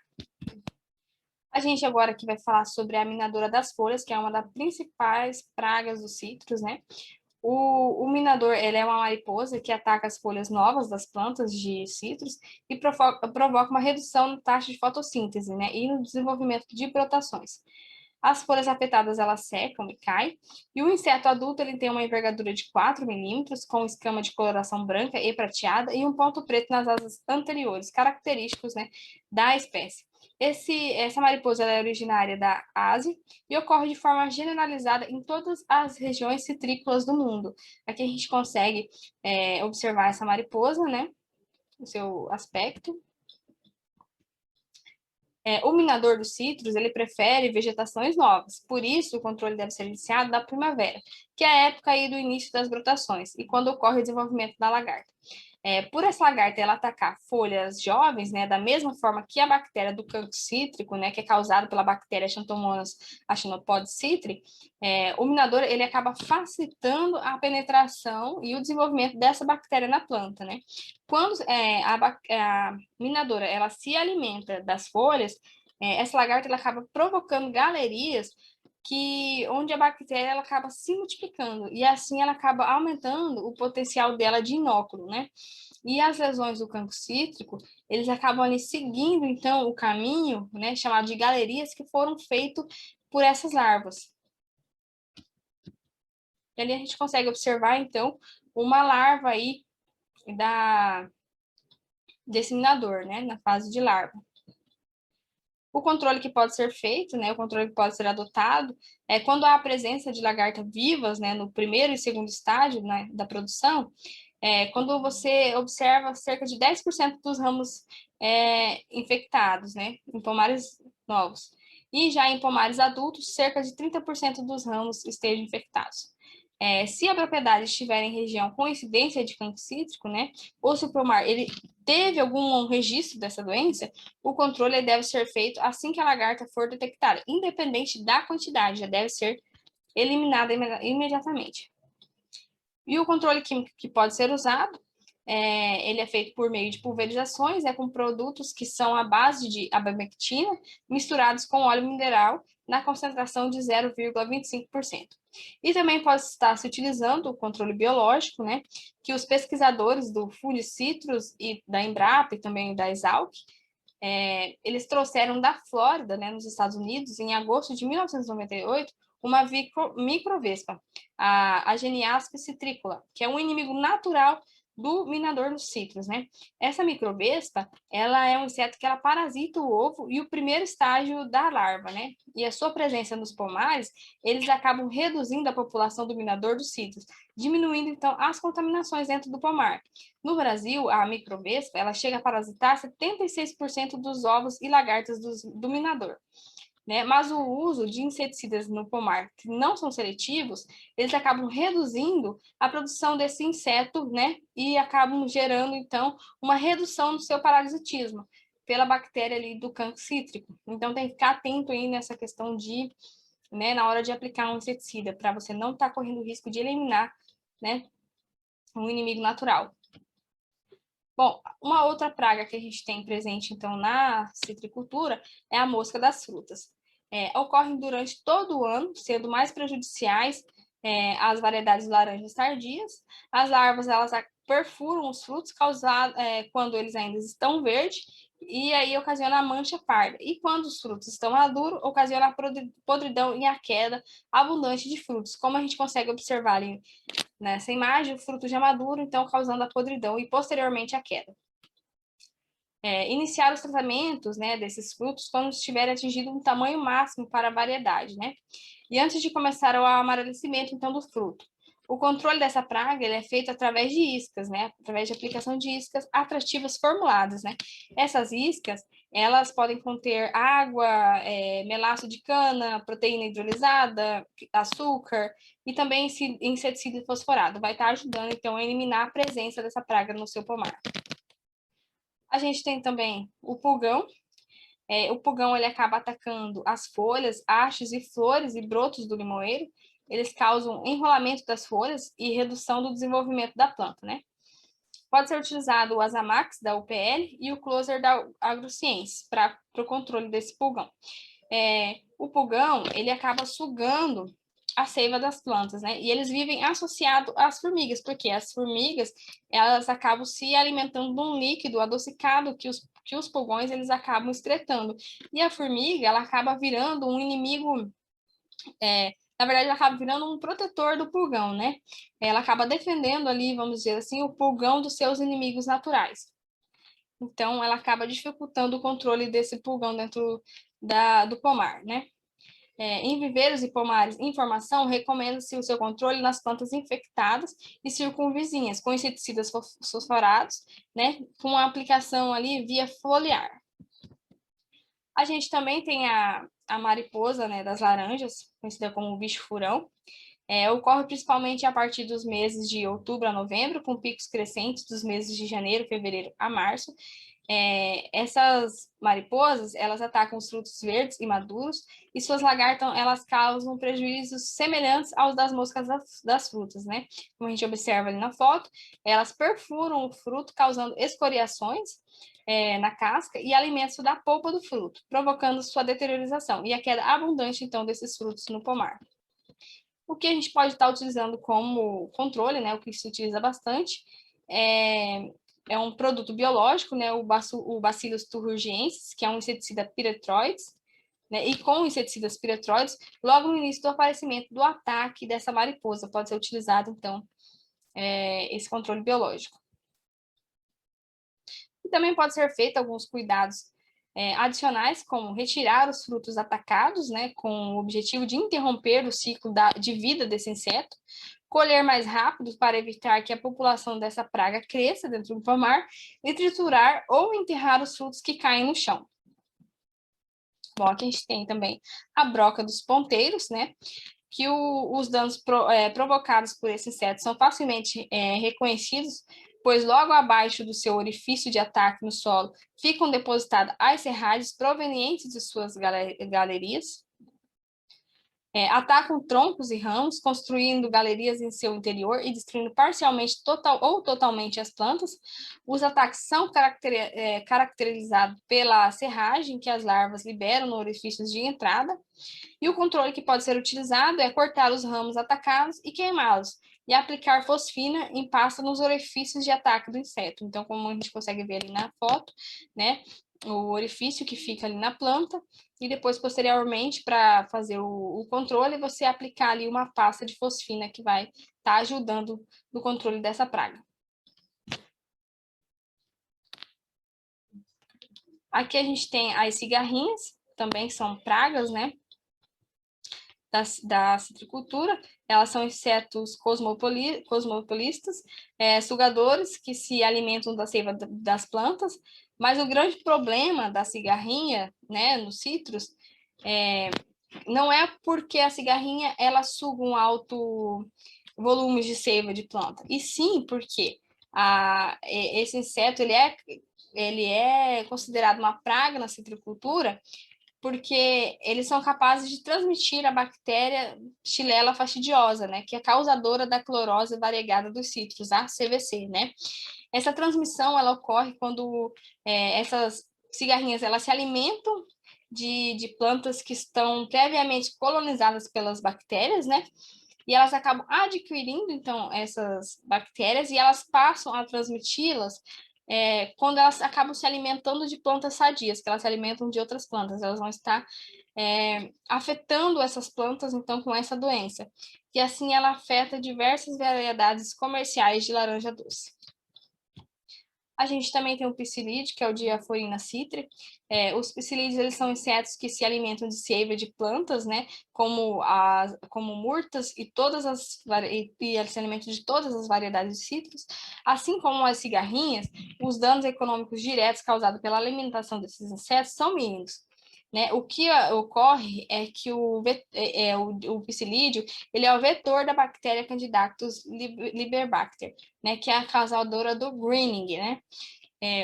A gente agora aqui vai falar sobre a minadora das folhas, que é uma das principais pragas dos citros, né? O minador, ele é uma mariposa que ataca as folhas novas das plantas de citros e provoca uma redução na taxa de fotossíntese, né? E no desenvolvimento de brotações. As folhas afetadas, elas secam e caem, e o inseto adulto, ele tem uma envergadura de 4 milímetros, com escama de coloração branca e prateada, e um ponto preto nas asas anteriores, característicos, né, da espécie. Essa mariposa, ela é originária da Ásia e ocorre de forma generalizada em todas as regiões citrícolas do mundo. Aqui a gente consegue observar essa mariposa, né, o seu aspecto. O minador dos citros, ele prefere vegetações novas, por isso o controle deve ser iniciado da primavera, que é a época aí do início das brotações, e quando ocorre o desenvolvimento da lagarta. Por essa lagarta ela atacar folhas jovens, né, da mesma forma que a bactéria do cancro cítrico, né, que é causada pela bactéria Xanthomonas achinopod citri, o minador ele acaba facilitando a penetração e o desenvolvimento dessa bactéria na planta, né? Quando a minadora ela se alimenta das folhas, essa lagarta ela acaba provocando galerias onde a bactéria ela acaba se multiplicando e assim ela acaba aumentando o potencial dela de inóculo, né? E as lesões do cancro cítrico, eles acabam ali seguindo então o caminho, né, chamado de galerias que foram feitos por essas larvas. E ali a gente consegue observar então uma larva aí desse minador, né, na fase de larva. O controle que pode ser feito, né, o controle que pode ser adotado, é quando há a presença de lagartas vivas, né, no primeiro e segundo estágio, né, da produção, quando você observa cerca de 10% dos ramos infectados, né, em pomares novos. E já em pomares adultos, cerca de 30% dos ramos estejam infectados. Se a propriedade estiver em região com incidência de cancro cítrico, né, ou se o pomar ele teve algum registro dessa doença, o controle deve ser feito assim que a lagarta for detectada, independente da quantidade, já deve ser eliminada imediatamente. E o controle químico que pode ser usado, ele é feito por meio de pulverizações, com produtos que são à base de abamectina, misturados com óleo mineral, na concentração de 0,25%. E também pode estar se utilizando o controle biológico, né, que os pesquisadores do Fundicitrus e da Embrapa e também da Exalc, eles trouxeram da Flórida, né, nos Estados Unidos, em agosto de 1998, uma microvespa, a Geniaspa citricola, que é um inimigo natural do minador dos citros, né? Essa microvespa, ela é um inseto que ela parasita o ovo e o primeiro estágio da larva, né? E a sua presença nos pomares, eles acabam reduzindo a população do minador dos citros, diminuindo, então, as contaminações dentro do pomar. No Brasil, a microvespa, ela chega a parasitar 76% dos ovos e lagartas do minador. Né? Mas o uso de inseticidas no pomar que não são seletivos, eles acabam reduzindo a produção desse inseto, né? E acabam gerando, então, uma redução no seu parasitismo. pela bactéria ali do cancro cítrico. Então, tem que ficar atento aí nessa questão de, né, na hora de aplicar um inseticida, para você não estar correndo o risco de eliminar, né, um inimigo natural. Bom, uma outra praga que a gente tem presente, então, na citricultura é a mosca das frutas. Ocorrem durante todo o ano, sendo mais prejudiciais as variedades de laranjas tardias. As larvas, elas perfuram os frutos quando eles ainda estão verdes, e aí ocasiona a mancha parda. E quando os frutos estão maduros, ocasiona a podridão e a queda abundante de frutos. Como a gente consegue observar ali nessa imagem, o fruto já maduro, então causando a podridão e posteriormente a queda. Iniciar os tratamentos, né, desses frutos quando estiverem atingido um tamanho máximo para a variedade, né? E antes de começar o amarelecimento, então, do fruto. O controle dessa praga ele é feito através de iscas, né? Através de aplicação de iscas atrativas formuladas, né? Essas iscas, elas podem conter água, melaço de cana, proteína hidrolisada, açúcar e também inseticida fosforado. Vai estar ajudando, então, a eliminar a presença dessa praga no seu pomar. A gente tem também o pulgão. O pulgão ele acaba atacando as folhas, hastes e flores e brotos do limoeiro. Eles causam enrolamento das folhas e redução do desenvolvimento da planta, né? Pode ser utilizado o Azamax da UPL e o Closer da Agrociência para o controle desse pulgão. O pulgão ele acaba sugando a seiva das plantas, né? E eles vivem associados às formigas, porque as formigas elas acabam se alimentando de um líquido adocicado que os pulgões eles acabam excretando. E a formiga ela acaba virando um inimigo, na verdade ela acaba virando um protetor do pulgão, né? Ela acaba defendendo ali, vamos dizer assim, o pulgão dos seus inimigos naturais. Então ela acaba dificultando o controle desse pulgão dentro do pomar, né? Em viveiros e pomares em formação, recomenda-se o seu controle nas plantas infectadas e circunvizinhas, com inseticidas fosforados, né, com a aplicação ali via foliar. A gente também tem a mariposa, né, das laranjas, conhecida como bicho-furão. Ocorre principalmente a partir dos meses de outubro a novembro, com picos crescentes dos meses de janeiro, fevereiro a março. Essas mariposas, elas atacam os frutos verdes e maduros, e suas lagartas, elas causam prejuízos semelhantes aos das moscas das frutas, né? Como a gente observa ali na foto, elas perfuram o fruto, causando escoriações na casca e alimentam da polpa do fruto, provocando sua deteriorização e a queda abundante, então, desses frutos no pomar. O que a gente pode estar utilizando como controle, né? O que se utiliza bastante é um produto biológico, né, o Bacillus thuringiensis, que é um inseticida piretroides, né, e com inseticidas piretroides, logo no início do aparecimento do ataque dessa mariposa, pode ser utilizado, então, esse controle biológico. E também pode ser feito alguns cuidados adicionais, como retirar os frutos atacados, né, com o objetivo de interromper o ciclo de vida desse inseto, colher mais rápido para evitar que a população dessa praga cresça dentro do pomar e triturar ou enterrar os frutos que caem no chão. Bom, aqui a gente tem também a broca dos ponteiros, né? Que os danos provocados por esse inseto são facilmente reconhecidos, pois logo abaixo do seu orifício de ataque no solo ficam depositadas as serragens provenientes de suas galerias. Atacam troncos e ramos, construindo galerias em seu interior e destruindo parcialmente ou totalmente as plantas. Os ataques são caracterizados pela serragem que as larvas liberam no orifício de entrada, e o controle que pode ser utilizado é cortar os ramos atacados e queimá-los, e aplicar fosfina em pasta nos orifícios de ataque do inseto. Então, como a gente consegue ver ali na foto, né, o orifício que fica ali na planta, e depois, posteriormente, para fazer o controle, você aplicar ali uma pasta de fosfina que vai estar ajudando no controle dessa praga. Aqui a gente tem as cigarrinhas, também são pragas, né, da citricultura. Elas são insetos cosmopolistas, sugadores que se alimentam da seiva das plantas, mas o grande problema da cigarrinha, né, nos citros, não é porque a cigarrinha ela suga um alto volume de seiva de planta, e sim porque esse inseto ele é ele é considerado uma praga na citricultura porque eles são capazes de transmitir a bactéria Xylella fastidiosa, né, que é causadora da clorose variegada dos citros, a CVC, né? Essa transmissão, ela ocorre quando essas cigarrinhas, elas se alimentam de plantas que estão previamente colonizadas pelas bactérias, né? E elas acabam adquirindo, então, essas bactérias e elas passam a transmiti-las quando elas acabam se alimentando de plantas sadias, que elas se alimentam de outras plantas, elas vão estar afetando essas plantas, então, com essa doença. E assim ela afeta diversas variedades comerciais de laranja doce. A gente também tem o psilídeo, que é o Diaphorina citri. Os psilídeos, eles são insetos que se alimentam de seiva de plantas, né? Como murtas e eles se alimentam de todas as variedades de citros. Assim como as cigarrinhas, os danos econômicos diretos causados pela alimentação desses insetos são mínimos. Né? O que ocorre é que o psilídeo, ele é o vetor da bactéria Candidactus liberbacter, né? Que é a causadora do greening, né?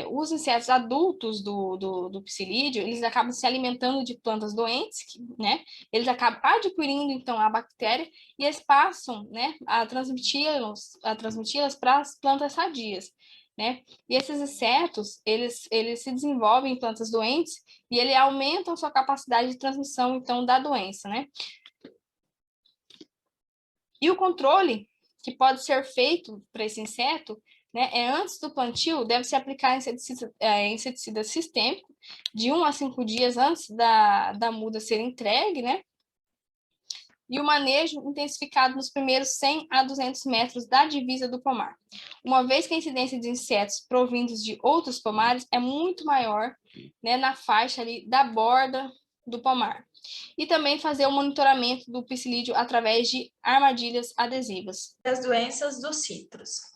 Os insetos adultos do psilídeo, eles acabam se alimentando de plantas doentes, né? Eles acabam adquirindo, então, a bactéria e eles passam, né, a transmiti-las para as plantas sadias, né? E esses insetos, eles se desenvolvem em plantas doentes e eles aumentam sua capacidade de transmissão, então, da doença, né? E o controle que pode ser feito para esse inseto, né, antes do plantio, deve-se aplicar inseticida sistêmico de 1 a 5 dias antes da muda ser entregue, né? E o manejo intensificado nos primeiros 100 a 200 metros da divisa do pomar. Uma vez que a incidência de insetos provindos de outros pomares é muito maior, né, na faixa ali da borda do pomar. E também fazer o monitoramento do psilídeo através de armadilhas adesivas. As doenças dos citros.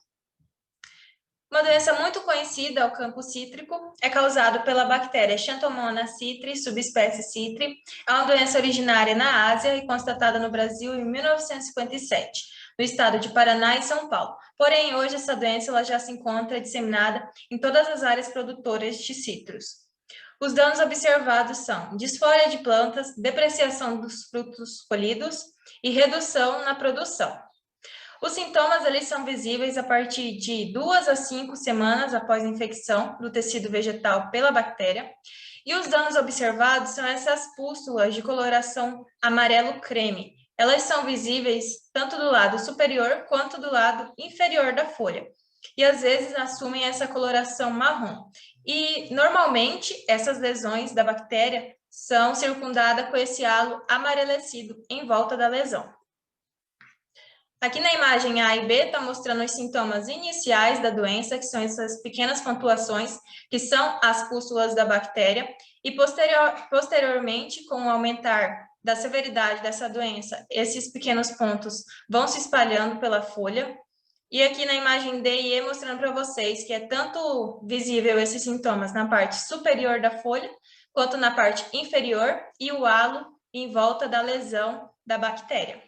Uma doença muito conhecida ao campo cítrico é causada pela bactéria Xanthomonas citri, subespécie citri. É uma doença originária na Ásia e constatada no Brasil em 1957, no estado de Paraná e São Paulo. Porém, hoje essa doença ela já se encontra disseminada em todas as áreas produtoras de citros. Os danos observados são disfória de plantas, depreciação dos frutos colhidos e redução na produção. Os sintomas eles são visíveis a partir de 2 a 5 semanas após a infecção do tecido vegetal pela bactéria. E os danos observados são essas pústulas de coloração amarelo creme. Elas são visíveis tanto do lado superior quanto do lado inferior da folha. E às vezes assumem essa coloração marrom. E normalmente essas lesões da bactéria são circundadas com esse halo amarelecido em volta da lesão. Aqui na imagem A e B está mostrando os sintomas iniciais da doença, que são essas pequenas pontuações, que são as pústulas da bactéria, e posteriormente, com o aumentar da severidade dessa doença, esses pequenos pontos vão se espalhando pela folha. E aqui na imagem D e E mostrando para vocês que é tanto visível esses sintomas na parte superior da folha, quanto na parte inferior e o halo em volta da lesão da bactéria.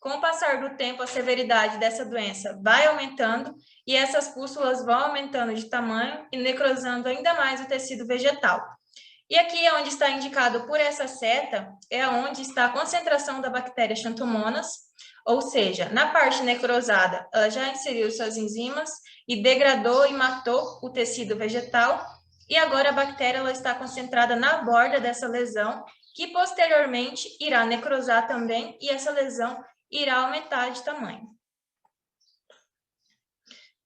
Com o passar do tempo, a severidade dessa doença vai aumentando e essas pústulas vão aumentando de tamanho e necrosando ainda mais o tecido vegetal. E aqui, onde está indicado por essa seta, é onde está a concentração da bactéria Xanthomonas, ou seja, na parte necrosada, ela já inseriu suas enzimas e degradou e matou o tecido vegetal, e agora a bactéria ela está concentrada na borda dessa lesão, que posteriormente irá necrosar também, e essa lesão irá aumentar de tamanho.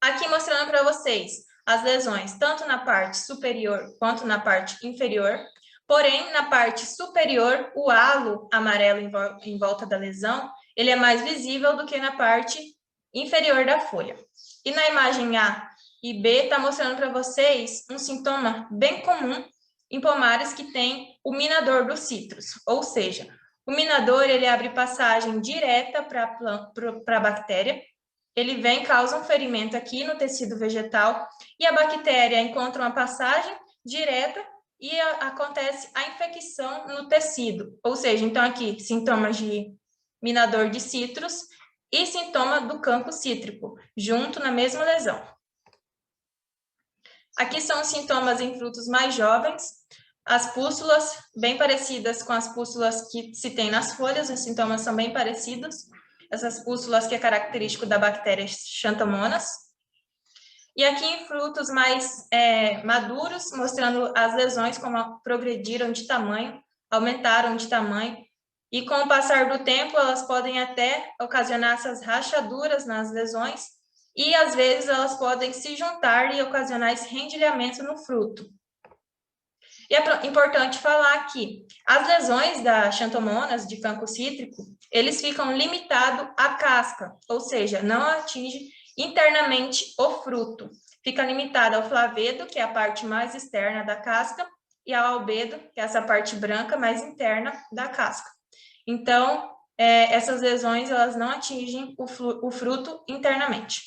Aqui mostrando para vocês as lesões, tanto na parte superior quanto na parte inferior. Porém, na parte superior, o halo amarelo em volta da lesão, ele é mais visível do que na parte inferior da folha. E na imagem A e B, está mostrando para vocês um sintoma bem comum em pomares que tem o minador dos citros, ou seja, o minador, ele abre passagem direta para a bactéria, ele vem e causa um ferimento aqui no tecido vegetal, e a bactéria encontra uma passagem direta e acontece a infecção no tecido. Ou seja, então aqui, sintomas de minador de citros e sintoma do campo cítrico, junto na mesma lesão. Aqui são os sintomas em frutos mais jovens. As pústulas, bem parecidas com as pústulas que se tem nas folhas, os sintomas são bem parecidos. Essas pústulas que é característico da bactéria Xanthomonas. E aqui em frutos mais maduros, mostrando as lesões como progrediram de tamanho, aumentaram de tamanho. E com o passar do tempo, elas podem até ocasionar essas rachaduras nas lesões, e às vezes elas podem se juntar e ocasionar esse rendilhamento no fruto. E é importante falar que as lesões da Xanthomonas, de cancro cítrico, eles ficam limitados à casca, ou seja, não atinge internamente o fruto. Fica limitado ao flavedo, que é a parte mais externa da casca, e ao albedo, que é essa parte branca mais interna da casca. Então, essas lesões elas não atingem o fruto internamente.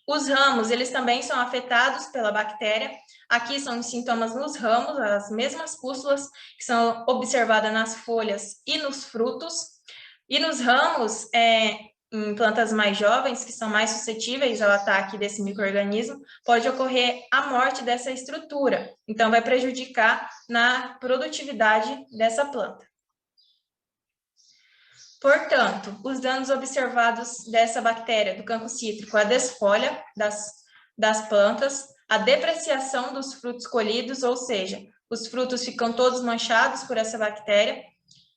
Os ramos, eles também são afetados pela bactéria. Aqui são os sintomas nos ramos, as mesmas pústulas que são observadas nas folhas e nos frutos. E nos ramos, em plantas mais jovens, que são mais suscetíveis ao ataque desse micro-organismo, pode ocorrer a morte dessa estrutura. Então, vai prejudicar na produtividade dessa planta. Portanto, os danos observados dessa bactéria, do cancro cítrico, a desfolha das plantas, a depreciação dos frutos colhidos, ou seja, os frutos ficam todos manchados por essa bactéria,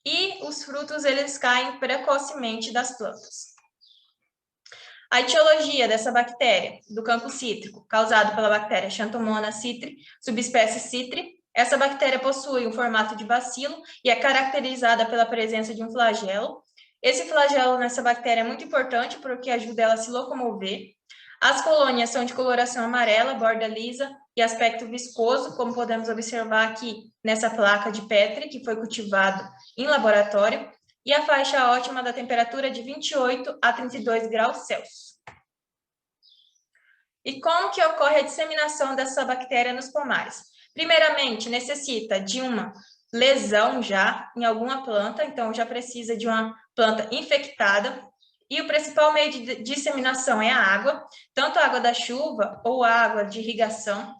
e os frutos eles caem precocemente das plantas. A etiologia dessa bactéria, do cancro cítrico, causado pela bactéria Xanthomonas citri, subespécie citri, essa bactéria possui um formato de bacilo e é caracterizada pela presença de um flagelo. Esse flagelo nessa bactéria é muito importante porque ajuda ela a se locomover. As colônias são de coloração amarela, borda lisa e aspecto viscoso, como podemos observar aqui nessa placa de Petri, que foi cultivado em laboratório, e a faixa ótima da temperatura de 28 a 32 graus Celsius. E como que ocorre a disseminação dessa bactéria nos pomares? Primeiramente, necessita de uma lesão já em alguma planta, então já precisa de uma planta infectada, e o principal meio de disseminação é a água, tanto a água da chuva ou a água de irrigação.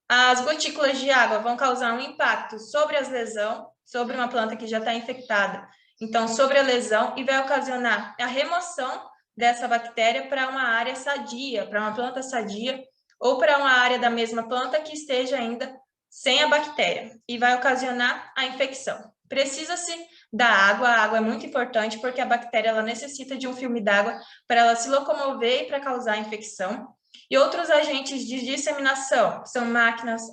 As gotículas de água vão causar um impacto sobre as lesões, sobre uma planta que já está infectada, então sobre a lesão, e vai ocasionar a remoção dessa bactéria para uma área sadia, para uma planta sadia, ou para uma área da mesma planta que esteja ainda sem a bactéria, e vai ocasionar a infecção. Precisa-se da água, a água é muito importante porque a bactéria ela necessita de um filme d'água para ela se locomover e para causar a infecção. E outros agentes de disseminação são máquinas,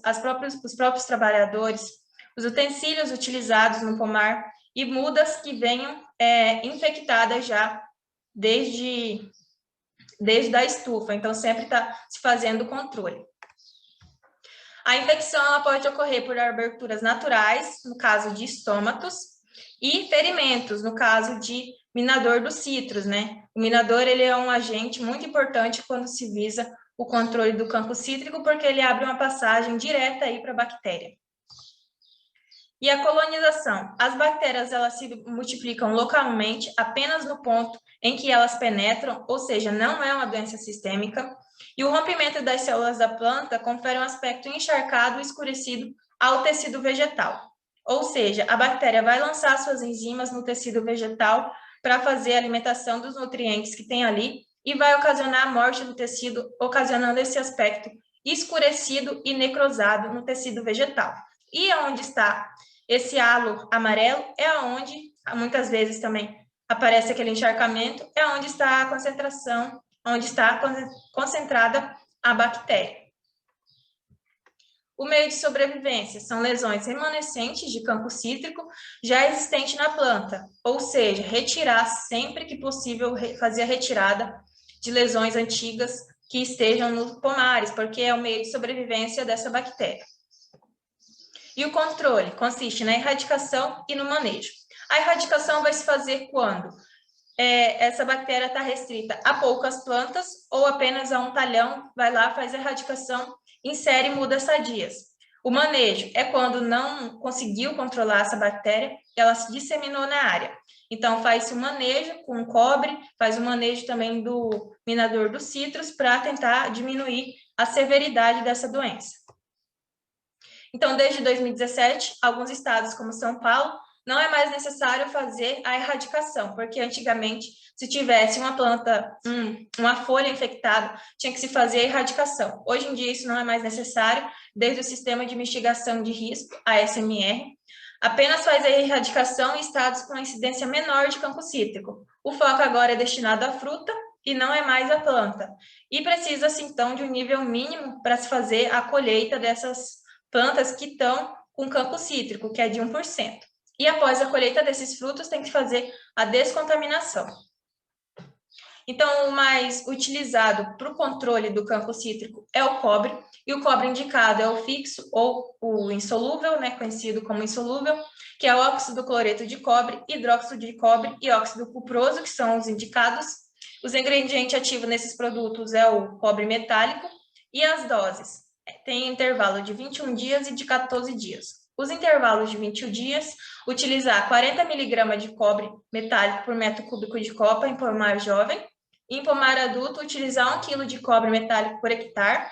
os próprios trabalhadores, os utensílios utilizados no pomar e mudas que venham infectadas já desde a estufa, então sempre está se fazendo o controle. A infecção ela pode ocorrer por aberturas naturais, no caso de estômatos, e ferimentos, no caso de minador dos citros, né? O minador ele é um agente muito importante quando se visa o controle do cancro cítrico, porque ele abre uma passagem direta aí para a bactéria. E a colonização. As bactérias elas se multiplicam localmente apenas no ponto em que elas penetram, ou seja, não é uma doença sistêmica. E o rompimento das células da planta confere um aspecto encharcado e escurecido ao tecido vegetal. Ou seja, a bactéria vai lançar suas enzimas no tecido vegetal para fazer a alimentação dos nutrientes que tem ali e vai ocasionar a morte do tecido, ocasionando esse aspecto escurecido e necrosado no tecido vegetal. E onde está esse halo amarelo é onde, muitas vezes também aparece aquele encharcamento, é onde está a concentração, onde está concentrada a bactéria. O meio de sobrevivência são lesões remanescentes de cancro cítrico já existente na planta, ou seja, retirar sempre que possível, fazer a retirada de lesões antigas que estejam nos pomares, porque é o meio de sobrevivência dessa bactéria. E o controle consiste na erradicação e no manejo. A erradicação vai se fazer quando essa bactéria está restrita a poucas plantas ou apenas a um talhão, vai lá, faz a erradicação, insere mudas sadias. O manejo é quando não conseguiu controlar essa bactéria, ela se disseminou na área. Então, faz-se o manejo com cobre, faz o manejo também do minador dos citros para tentar diminuir a severidade dessa doença. Então, desde 2017, alguns estados, como São Paulo, não é mais necessário fazer a erradicação, porque antigamente, se tivesse uma planta, uma folha infectada, tinha que se fazer a erradicação. Hoje em dia, isso não é mais necessário, desde o Sistema de Mitigação de Risco, ASMR, apenas faz a erradicação em estados com incidência menor de cancro cítrico. O foco agora é destinado à fruta e não é mais à planta. E precisa-se, então, de um nível mínimo para se fazer a colheita dessas plantas que estão com cancro cítrico, que é de 1%. E após a colheita desses frutos, tem que fazer a descontaminação. Então, o mais utilizado para o controle do cancro cítrico é o cobre, e o cobre indicado é o fixo ou o insolúvel, né, conhecido como insolúvel, que é o óxido cloreto de cobre, hidróxido de cobre e óxido cuproso, que são os indicados. Os ingredientes ativos nesses produtos é o cobre metálico e as doses. Tem intervalo de 21 dias e de 14 dias. Os intervalos de 21 dias, utilizar 40 mg de cobre metálico por metro cúbico de copa em pomar jovem. Em pomar adulto, utilizar 1 kg de cobre metálico por hectare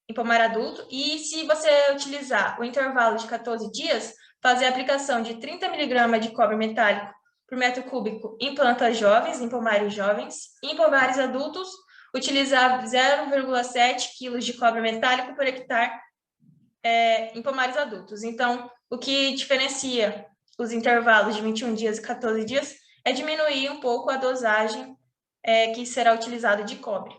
em pomar adulto. E se você utilizar o intervalo de 14 dias, fazer a aplicação de 30 mg de cobre metálico por metro cúbico em plantas jovens, em pomares jovens. Em pomares adultos, utilizar 0,7 kg de cobre metálico por hectare em pomares adultos. Então, o que diferencia os intervalos de 21 dias e 14 dias é diminuir um pouco a dosagem que será utilizada de cobre.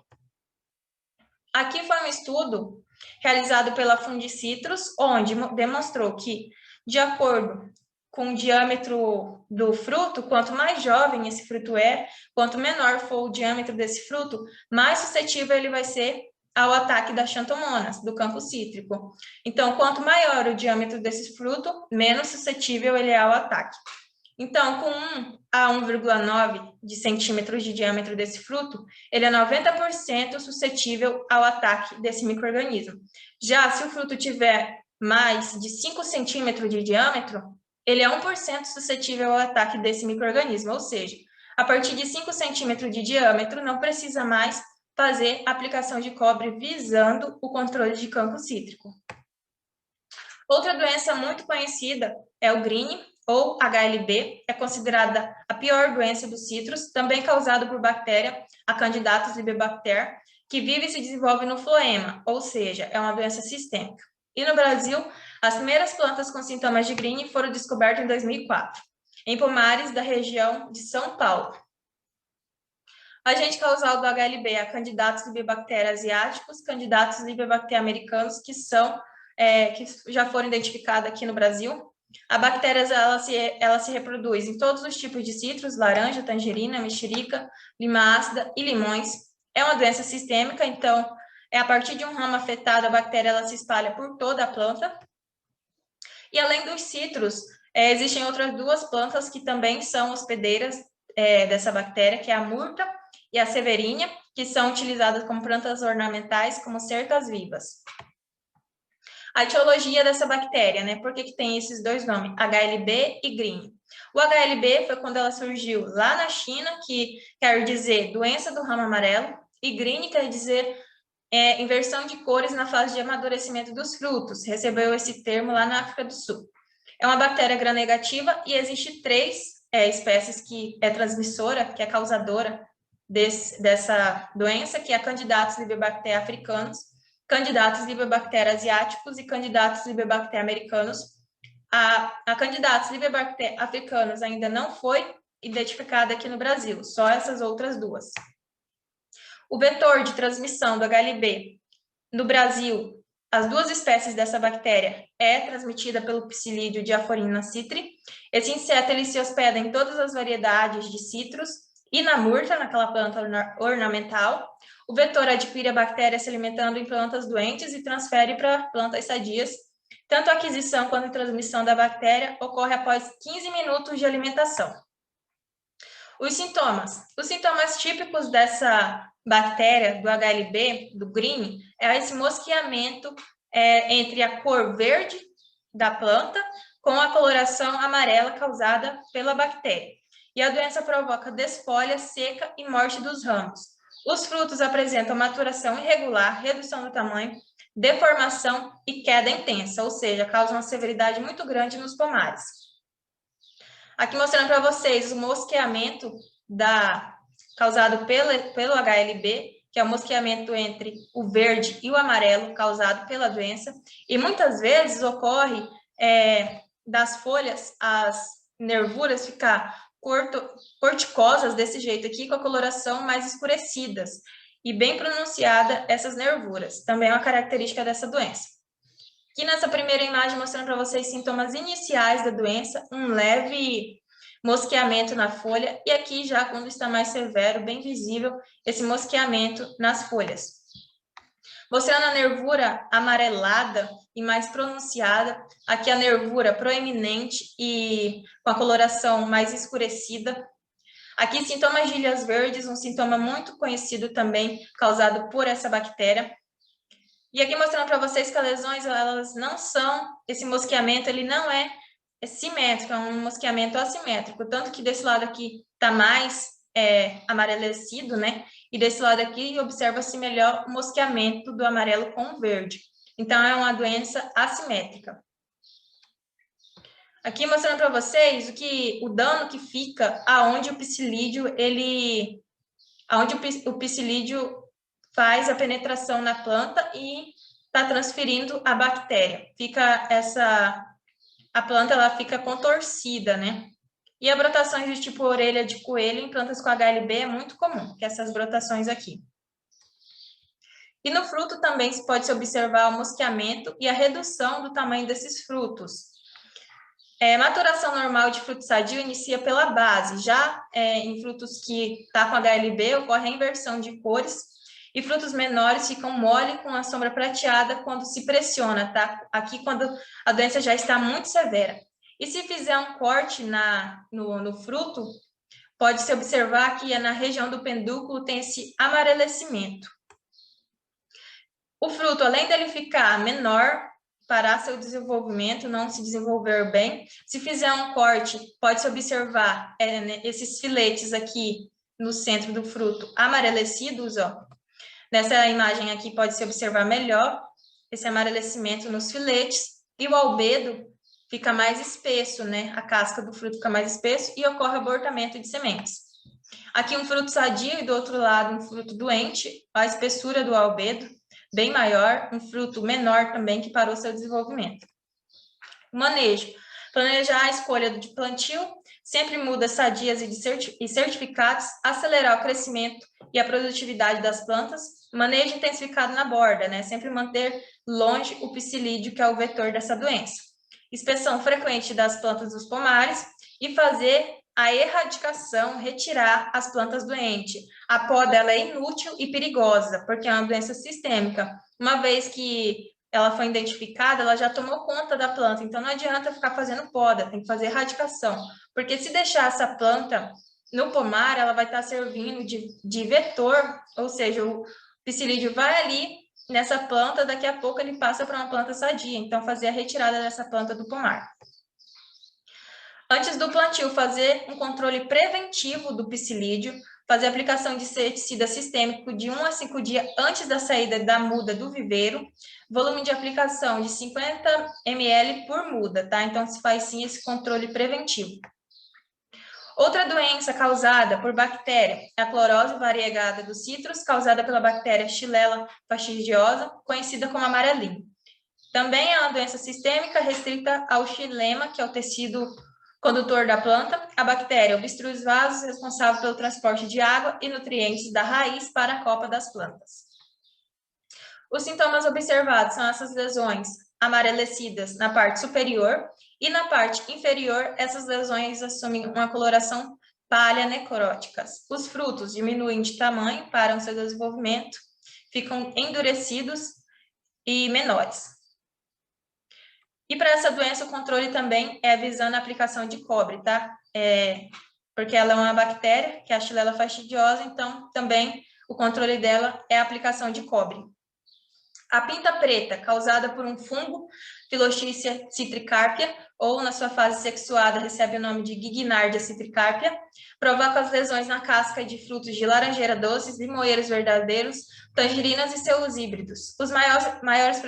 Aqui foi um estudo realizado pela Fundicitrus, onde demonstrou que, de acordo com o diâmetro do fruto, quanto mais jovem esse fruto é, quanto menor for o diâmetro desse fruto, mais suscetível ele vai ser ao ataque das xantomonas, do cancro cítrico. Então, quanto maior o diâmetro desse fruto, menos suscetível ele é ao ataque. Então, com 1 a 1,9 de centímetros de diâmetro desse fruto, ele é 90% suscetível ao ataque desse micro-organismo. Já se o fruto tiver mais de 5 centímetros de diâmetro, ele é 1% suscetível ao ataque desse micro-organismo, ou seja, a partir de 5 centímetros de diâmetro, não precisa mais fazer aplicação de cobre visando o controle de cancro cítrico. Outra doença muito conhecida é o green, ou HLB, é considerada a pior doença dos citros, também causada por bactéria, a Candidatus libebacter, que vive e se desenvolve no floema, ou seja, é uma doença sistêmica. E no Brasil, as primeiras plantas com sintomas de green foram descobertas em 2004, em pomares da região de São Paulo. Agente causal do HLB é a Candidatus libebacter asiáticos, Candidatus libebacter americanos, que já foram identificados aqui no Brasil. A bactéria ela se reproduz em todos os tipos de citros, laranja, tangerina, mexerica, lima ácida e limões. É uma doença sistêmica, então, a partir de um ramo afetado, a bactéria ela se espalha por toda a planta. E além dos citros, existem outras duas plantas que também são hospedeiras dessa bactéria, que é a murta e a severínia, que são utilizadas como plantas ornamentais, como cercas vivas. A etiologia dessa bactéria, né? Por que tem esses dois nomes, HLB e green? O HLB foi quando ela surgiu lá na China, que quer dizer doença do ramo amarelo, e green quer dizer inversão de cores na fase de amadurecimento dos frutos. Recebeu esse termo lá na África do Sul. É uma bactéria gram-negativa e existe 3 espécies que é transmissora, que é causadora dessa doença, que é a Candidatus libebacter africanos, Candidatus libebacter asiáticos e Candidatus libebacter americanos. A Candidatus libebacter africanos ainda não foi identificada aqui no Brasil, só essas outras duas. O vetor de transmissão do HLB no Brasil, as duas espécies dessa bactéria é transmitida pelo psilídeo Diaphorina citri. Esse inseto ele se hospeda em todas as variedades de citros e na murta, naquela planta ornamental. O vetor adquire a bactéria se alimentando em plantas doentes e transfere para plantas sadias. Tanto a aquisição quanto a transmissão da bactéria ocorre após 15 minutos de alimentação. Os sintomas típicos dessa bactéria, do HLB, do green, é esse mosqueamento entre a cor verde da planta com a coloração amarela causada pela bactéria. E a doença provoca desfolha, seca e morte dos ramos. Os frutos apresentam maturação irregular, redução do tamanho, deformação e queda intensa, ou seja, causam uma severidade muito grande nos pomares. Aqui mostrando para vocês o mosqueamento causado pelo HLB, que é o mosqueamento entre o verde e o amarelo causado pela doença, e muitas vezes ocorre das folhas, as nervuras ficar corticosas desse jeito aqui, com a coloração mais escurecidas, e bem pronunciada essas nervuras, também é uma característica dessa doença. Aqui nessa primeira imagem mostrando para vocês sintomas iniciais da doença, um leve mosqueamento na folha, e aqui já quando está mais severo, bem visível, esse mosqueamento nas folhas. Mostrando a nervura amarelada e mais pronunciada, aqui a nervura proeminente e com a coloração mais escurecida. Aqui sintomas de ilhas verdes, um sintoma muito conhecido também, causado por essa bactéria. E aqui mostrando para vocês que as lesões, elas não são, esse mosqueamento, ele não é simétrico, é um mosqueamento assimétrico, tanto que desse lado aqui está mais amarelecido, né? E desse lado aqui observa-se melhor o mosqueamento do amarelo com o verde. Então, é uma doença assimétrica. Aqui mostrando para vocês o dano que fica aonde o psilídeo, o psilídeo faz a penetração na planta e está transferindo a bactéria. A planta ela fica contorcida, né? E a brotações de tipo orelha de coelho em plantas com HLB é muito comum, que é essas brotações aqui. E no fruto também se pode observar o mosqueamento e a redução do tamanho desses frutos. Maturação normal de fruto sadio inicia pela base, já em frutos que está com HLB ocorre a inversão de cores e frutos menores ficam mole com a sombra prateada quando se pressiona, tá? Aqui quando a doença já está muito severa. E se fizer um corte no fruto, pode-se observar que na região do pedúnculo tem esse amarelecimento. O fruto, além dele ficar menor, parar seu desenvolvimento, não se desenvolver bem, se fizer um corte, pode-se observar esses filetes aqui no centro do fruto amarelecidos, ó. Nessa imagem aqui pode-se observar melhor esse amarelecimento nos filetes, e o albedo fica mais espesso, né? A casca do fruto fica mais espesso e ocorre abortamento de sementes. Aqui um fruto sadio e do outro lado um fruto doente, a espessura do albedo bem maior, um fruto menor também que parou seu desenvolvimento. O manejo. Planejar a escolha de plantio, sempre mudas sadias e certificados, acelerar o crescimento e a produtividade das plantas, manejo intensificado na borda, né? Sempre manter longe o psilídeo, que é o vetor dessa doença. Inspeção frequente das plantas dos pomares e fazer a erradicação, retirar as plantas doentes. A poda ela é inútil e perigosa, porque é uma doença sistêmica. Uma vez que ela foi identificada, ela já tomou conta da planta, então não adianta ficar fazendo poda, tem que fazer erradicação, porque se deixar essa planta no pomar, ela vai estar servindo de vetor, ou seja, o psilídeo vai ali nessa planta, daqui a pouco ele passa para uma planta sadia, então fazer a retirada dessa planta do pomar. Antes do plantio, fazer um controle preventivo do psilídeo, fazer a aplicação de inseticida sistêmico de 1 a 5 dias antes da saída da muda do viveiro, volume de aplicação de 50 ml por muda, tá? Então, se faz sim esse controle preventivo. Outra doença causada por bactéria é a clorose variegada dos citros, causada pela bactéria Xylella fastidiosa, conhecida como amarelinho. Também é uma doença sistêmica restrita ao xilema, que é o tecido condutor da planta. A bactéria obstrui os vasos responsáveis pelo transporte de água e nutrientes da raiz para a copa das plantas. Os sintomas observados são essas lesões amarelecidas na parte superior e na parte inferior, essas lesões assumem uma coloração pálea necróticas. Os frutos diminuem de tamanho, param seu desenvolvimento, ficam endurecidos e menores. E para essa doença, o controle também é visando a aplicação de cobre, tá? Porque ela é uma bactéria, que é a Xylella fastidiosa, então também o controle dela é a aplicação de cobre. A pinta preta, causada por um fungo, Phylloxera citricarpia, ou na sua fase sexuada recebe o nome de Gygnardia citricarpia, provoca as lesões na casca de frutos de laranjeira doces, limoeiros verdadeiros, tangerinas e seus híbridos. Os maiores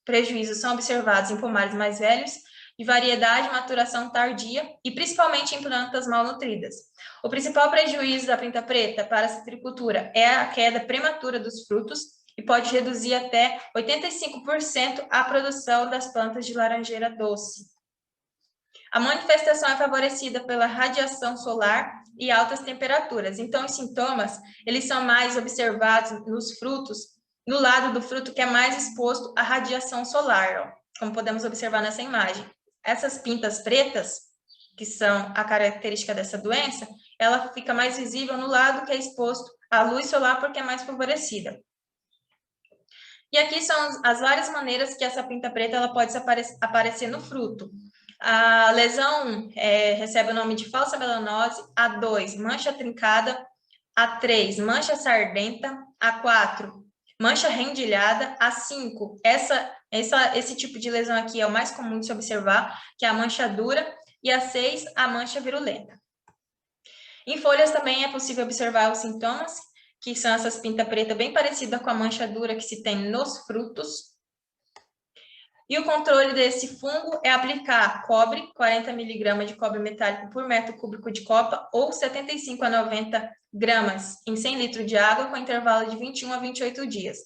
prejuízos são observados em pomares mais velhos, de variedade, maturação tardia e principalmente em plantas mal nutridas. O principal prejuízo da pinta preta para a citricultura é a queda prematura dos frutos e pode reduzir até 85% a produção das plantas de laranjeira doce. A manifestação é favorecida pela radiação solar e altas temperaturas. Então, os sintomas, eles são mais observados nos frutos, no lado do fruto que é mais exposto à radiação solar, ó, como podemos observar nessa imagem. Essas pintas pretas, que são a característica dessa doença, ela fica mais visível no lado que é exposto à luz solar porque é mais favorecida. E aqui são as várias maneiras que essa pinta preta ela pode aparecer no fruto. A lesão recebe o nome de falsa melanose, A2, mancha trincada, A3, mancha sardenta, A4, mancha rendilhada, A5, esse tipo de lesão aqui é o mais comum de se observar, que é a mancha dura, e A6, a mancha virulenta. Em folhas também é possível observar os sintomas, que são essas pinta preta bem parecida com a mancha dura que se tem nos frutos. E o controle desse fungo é aplicar cobre, 40 mg de cobre metálico por metro cúbico de copa, ou 75 a 90 gramas em 100 litros de água, com intervalo de 21 a 28 dias.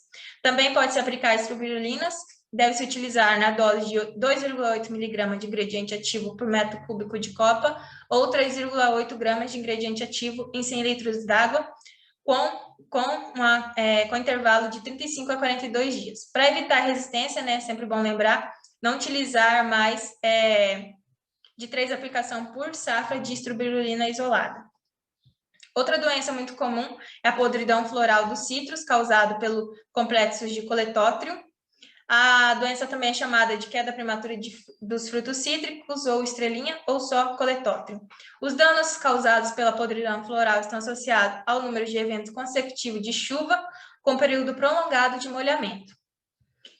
Também pode-se aplicar estrobirulinas, deve-se utilizar na dose de 2,8 mg de ingrediente ativo por metro cúbico de copa, ou 3,8 gramas de ingrediente ativo em 100 litros d'água, com intervalo de 35 a 42 dias. Para evitar resistência, né, é sempre bom lembrar, não utilizar mais de 3 aplicações por safra de estrobilurina isolada. Outra doença muito comum é a podridão floral dos citros, causado pelo complexo de coletótrio. A doença também é chamada de queda prematura dos frutos cítricos, ou estrelinha, ou só coletótrio. Os danos causados pela podridão floral estão associados ao número de eventos consecutivos de chuva com período prolongado de molhamento.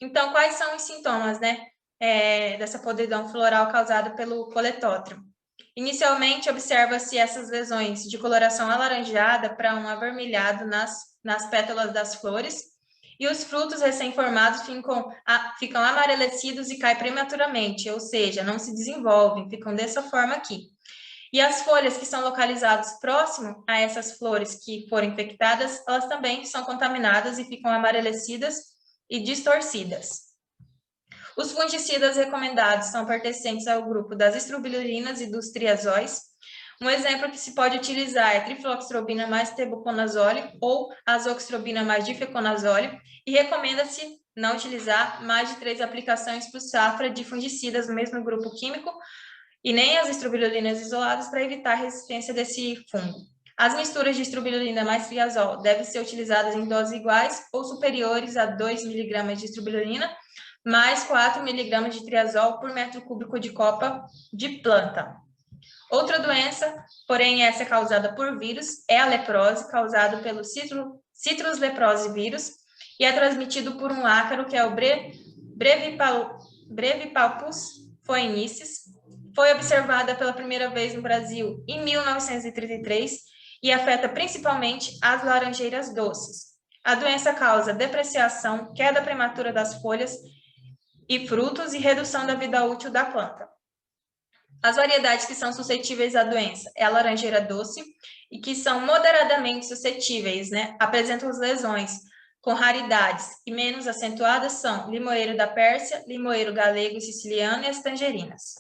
Então, quais são os sintomas, né, dessa podridão floral causada pelo coletótrio? Inicialmente, observa-se essas lesões de coloração alaranjada para um avermelhado nas pétalas das flores, e os frutos recém-formados ficam amarelecidos e caem prematuramente, ou seja, não se desenvolvem, ficam dessa forma aqui. E as folhas que são localizadas próximo a essas flores que foram infectadas, elas também são contaminadas e ficam amarelecidas e distorcidas. Os fungicidas recomendados são pertencentes ao grupo das estrobilurinas e dos triazóis. Um exemplo que se pode utilizar é trifloxestrobina mais tebuconazole ou azoxestrobina mais difeconazole, e recomenda-se não utilizar mais de 3 aplicações por safra de fungicidas no mesmo grupo químico e nem as estrobilulinas isoladas para evitar a resistência desse fungo. As misturas de estrobilurina mais triazol devem ser utilizadas em doses iguais ou superiores a 2 mg de estrobilurina mais 4 mg de triazol por metro cúbico de copa de planta. Outra doença, porém essa é causada por vírus, é a leprose, causada pelo Citrus leprose vírus, e é transmitido por um ácaro, que é o Brevipalpus phoenicis. Foi observada pela primeira vez no Brasil em 1933 e afeta principalmente as laranjeiras doces. A doença causa depreciação, queda prematura das folhas e frutos e redução da vida útil da planta. As variedades que são suscetíveis à doença é a laranjeira doce, e que são moderadamente suscetíveis, né? Apresentam as lesões com raridades e menos acentuadas são limoeiro da Pérsia, limoeiro galego e siciliano e as tangerinas.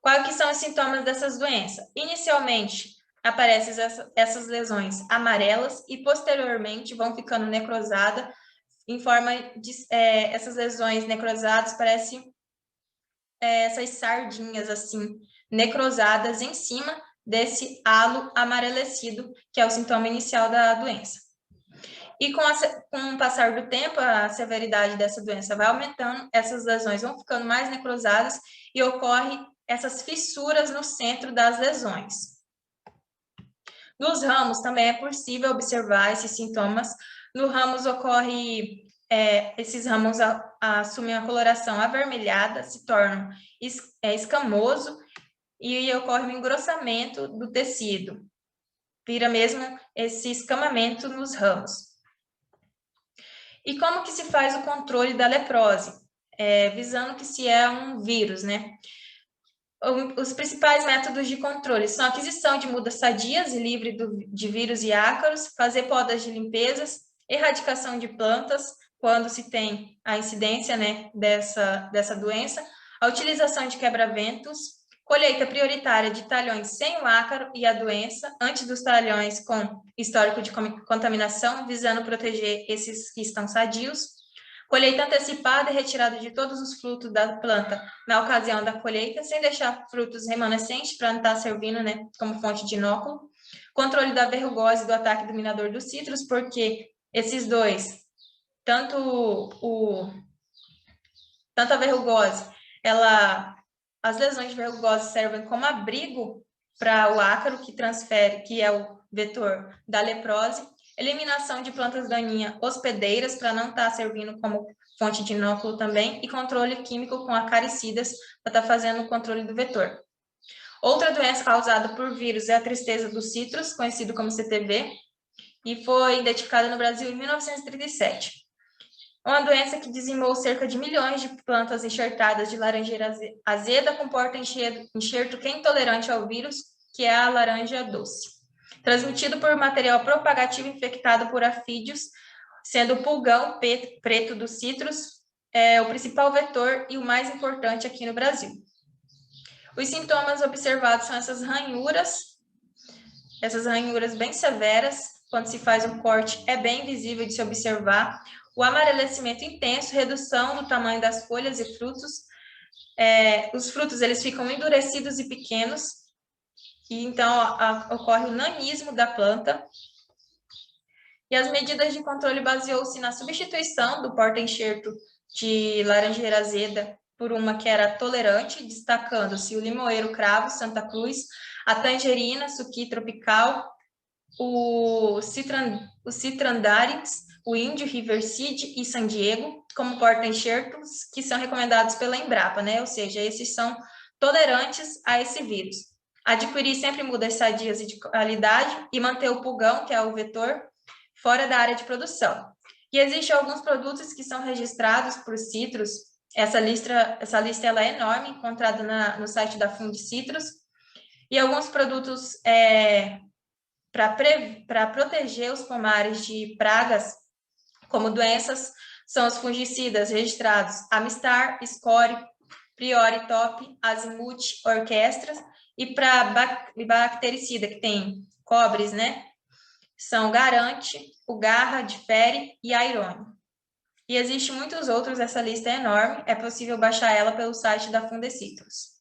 Quais que são os sintomas dessas doenças? Inicialmente, aparecem essas lesões amarelas e posteriormente vão ficando necrosadas em forma de... essas lesões necrosadas parecem essas sardinhas assim, necrosadas em cima desse halo amarelecido, que é o sintoma inicial da doença. E com o passar do tempo, a severidade dessa doença vai aumentando, essas lesões vão ficando mais necrosadas e ocorre essas fissuras no centro das lesões. Nos ramos também é possível observar esses sintomas. No ramos ocorre esses ramos assumem a coloração avermelhada, se tornam escamoso e ocorre um engrossamento do tecido. Vira mesmo esse escamamento nos ramos. E como que se faz o controle da leprose? Visando que se é um vírus, né? Os principais métodos de controle são a aquisição de mudas sadias e livre de vírus e ácaros, fazer podas de limpezas, erradicação de plantas, quando se tem a incidência, né, dessa doença, a utilização de quebra-ventos, colheita prioritária de talhões sem o ácaro e a doença, antes dos talhões com histórico de contaminação, visando proteger esses que estão sadios, colheita antecipada e retirada de todos os frutos da planta na ocasião da colheita, sem deixar frutos remanescentes para não estar servindo, né, como fonte de inóculo. Controle da verrugose e do ataque dominador dos citros, porque esses dois, tanto a verrugose, as lesões de verrugose servem como abrigo para o ácaro que é o vetor da leprose. Eliminação de plantas daninhas hospedeiras, para não estar servindo como fonte de inóculo também, e controle químico com acaricidas, para estar fazendo o controle do vetor. Outra doença causada por vírus é a tristeza dos citros, conhecido como CTV, e foi identificada no Brasil em 1937. Uma doença que dizimou cerca de milhões de plantas enxertadas de laranjeira azeda, comporta enxerto que é intolerante ao vírus, que é a laranja doce. Transmitido por material propagativo infectado por afídeos, sendo o pulgão preto dos citros o principal vetor e o mais importante aqui no Brasil. Os sintomas observados são essas ranhuras bem severas, quando se faz um corte é bem visível de se observar, o amarelecimento intenso, redução do tamanho das folhas e frutos, os frutos eles ficam endurecidos e pequenos, e então ocorre o nanismo da planta. E as medidas de controle baseou-se na substituição do porta-enxerto de laranjeira azeda por uma que era tolerante, destacando-se o limoeiro cravo Santa Cruz, a tangerina, suqui tropical, o citrandarix, o índio Riverseed e San Diego, como porta-enxertos que são recomendados pela Embrapa, né? Ou seja, esses são tolerantes a esse vírus. Adquirir sempre mudas sadias e de qualidade e manter o pulgão, que é o vetor, fora da área de produção. E existem alguns produtos que são registrados por citros. Essa lista ela é enorme, encontrada no site da Fundcitrus. E alguns produtos para proteger os pomares de pragas, como doenças, são os fungicidas registrados Amistar, Score, Priori Top, Azimuth, Orquestras, e para bactericida, que tem cobres, né? São Garante, o Garra, Difere e Airone. E existem muitos outros, essa lista é enorme, é possível baixar ela pelo site da Fundcitrus.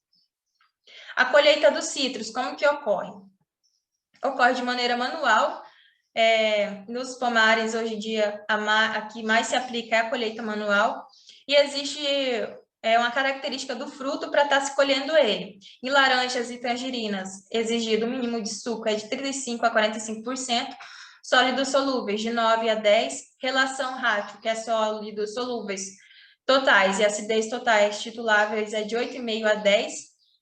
A colheita dos citros, como que ocorre? Ocorre de maneira manual. Nos pomares, hoje em dia, a que mais se aplica é a colheita manual, e existe uma característica do fruto para estar se colhendo ele. Em laranjas e tangerinas, exigido o mínimo de suco é de 35% a 45%, sólidos solúveis de 9 a 10, relação rácio, que é sólidos solúveis totais e acidez totais tituláveis é de 8,5 a 10,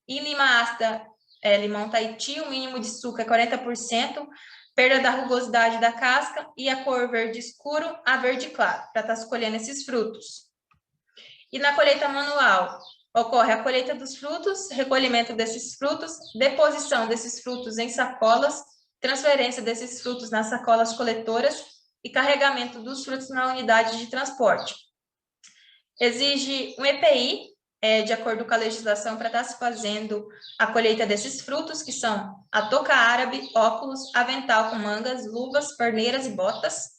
e lima ácida, limão Tahiti, o mínimo de suco é 40%, perda da rugosidade da casca e a cor verde escuro a verde claro, para estar escolhendo esses frutos. E na colheita manual, ocorre a colheita dos frutos, recolhimento desses frutos, deposição desses frutos em sacolas, transferência desses frutos nas sacolas coletoras e carregamento dos frutos na unidade de transporte. Exige um EPI, de acordo com a legislação, para estar se fazendo a colheita desses frutos, que são a touca árabe, óculos, avental com mangas, luvas, perneiras e botas.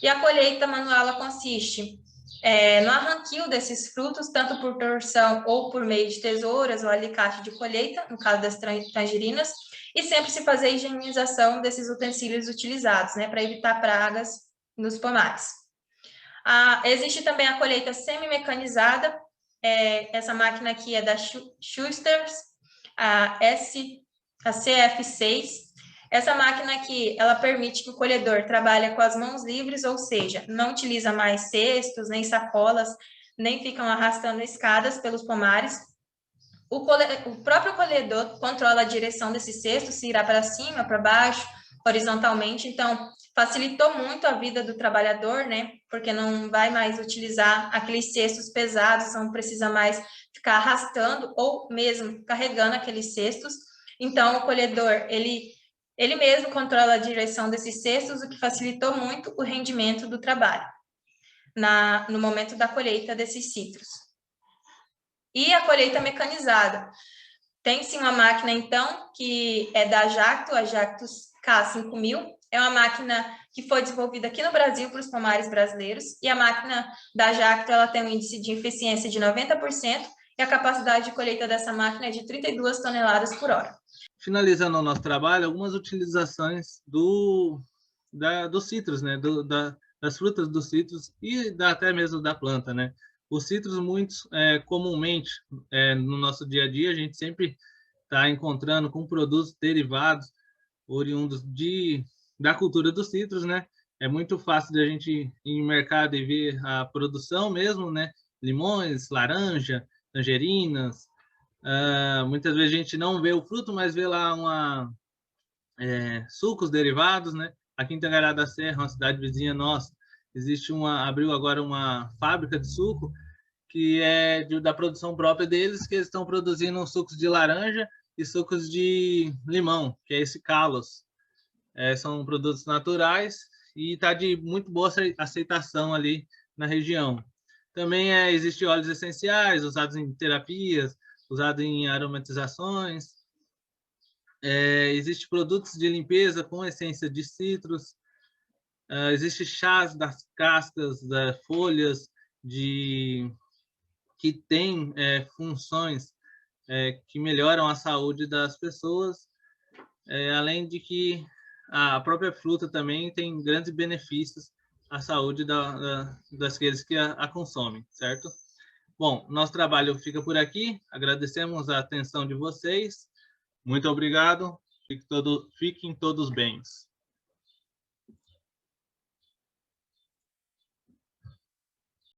E a colheita manual ela consiste no arranquio desses frutos, tanto por torção ou por meio de tesouras ou alicate de colheita, no caso das tangerinas, e sempre se fazer a higienização desses utensílios utilizados, né, para evitar pragas nos pomares. Existe também a colheita semi-mecanizada. Essa máquina aqui é da Schuster's, a CF6. Essa máquina aqui, ela permite que o colhedor trabalhe com as mãos livres, ou seja, não utiliza mais cestos, nem sacolas, nem ficam arrastando escadas pelos pomares. O próprio colhedor controla a direção desse cesto, se irá para cima, para baixo, horizontalmente. Então, facilitou muito a vida do trabalhador, né? Porque não vai mais utilizar aqueles cestos pesados, não precisa mais ficar arrastando ou mesmo carregando aqueles cestos. Então, o colhedor, ele mesmo controla a direção desses cestos, o que facilitou muito o rendimento do trabalho no momento da colheita desses citros. E a colheita mecanizada. Tem-se uma máquina, então, que é da Jacto, a Jactus K5000. É uma máquina que foi desenvolvida aqui no Brasil para os pomares brasileiros. E a máquina da Jacto, ela tem um índice de eficiência de 90% e a capacidade de colheita dessa máquina é de 32 toneladas por hora. Finalizando o nosso trabalho, algumas utilizações dos citros, né? Das frutas dos citros e até mesmo da planta, né? Os citros, muitos, comumente, no nosso dia a dia, a gente sempre está encontrando com produtos derivados, oriundos da cultura dos citros, né? É muito fácil de a gente ir em mercado e ver a produção mesmo, né? Limões, laranja, tangerinas. Muitas vezes a gente não vê o fruto, mas vê lá sucos derivados, né? Aqui em Tangará da Serra, uma cidade vizinha nossa, abriu agora uma fábrica de suco que é da produção própria deles, que eles estão produzindo sucos de laranja e sucos de limão, que é esse Kalos. São produtos naturais e está de muito boa aceitação ali na região. Também existem óleos essenciais usados em terapias, usados em aromatizações. Existem produtos de limpeza com essência de citros. Existem chás das cascas, das folhas, que têm funções que melhoram a saúde das pessoas, além de que a própria fruta também tem grandes benefícios à saúde daqueles que a consomem, certo? Bom, nosso trabalho fica por aqui. Agradecemos a atenção de vocês. Muito obrigado. Fiquem todos bem.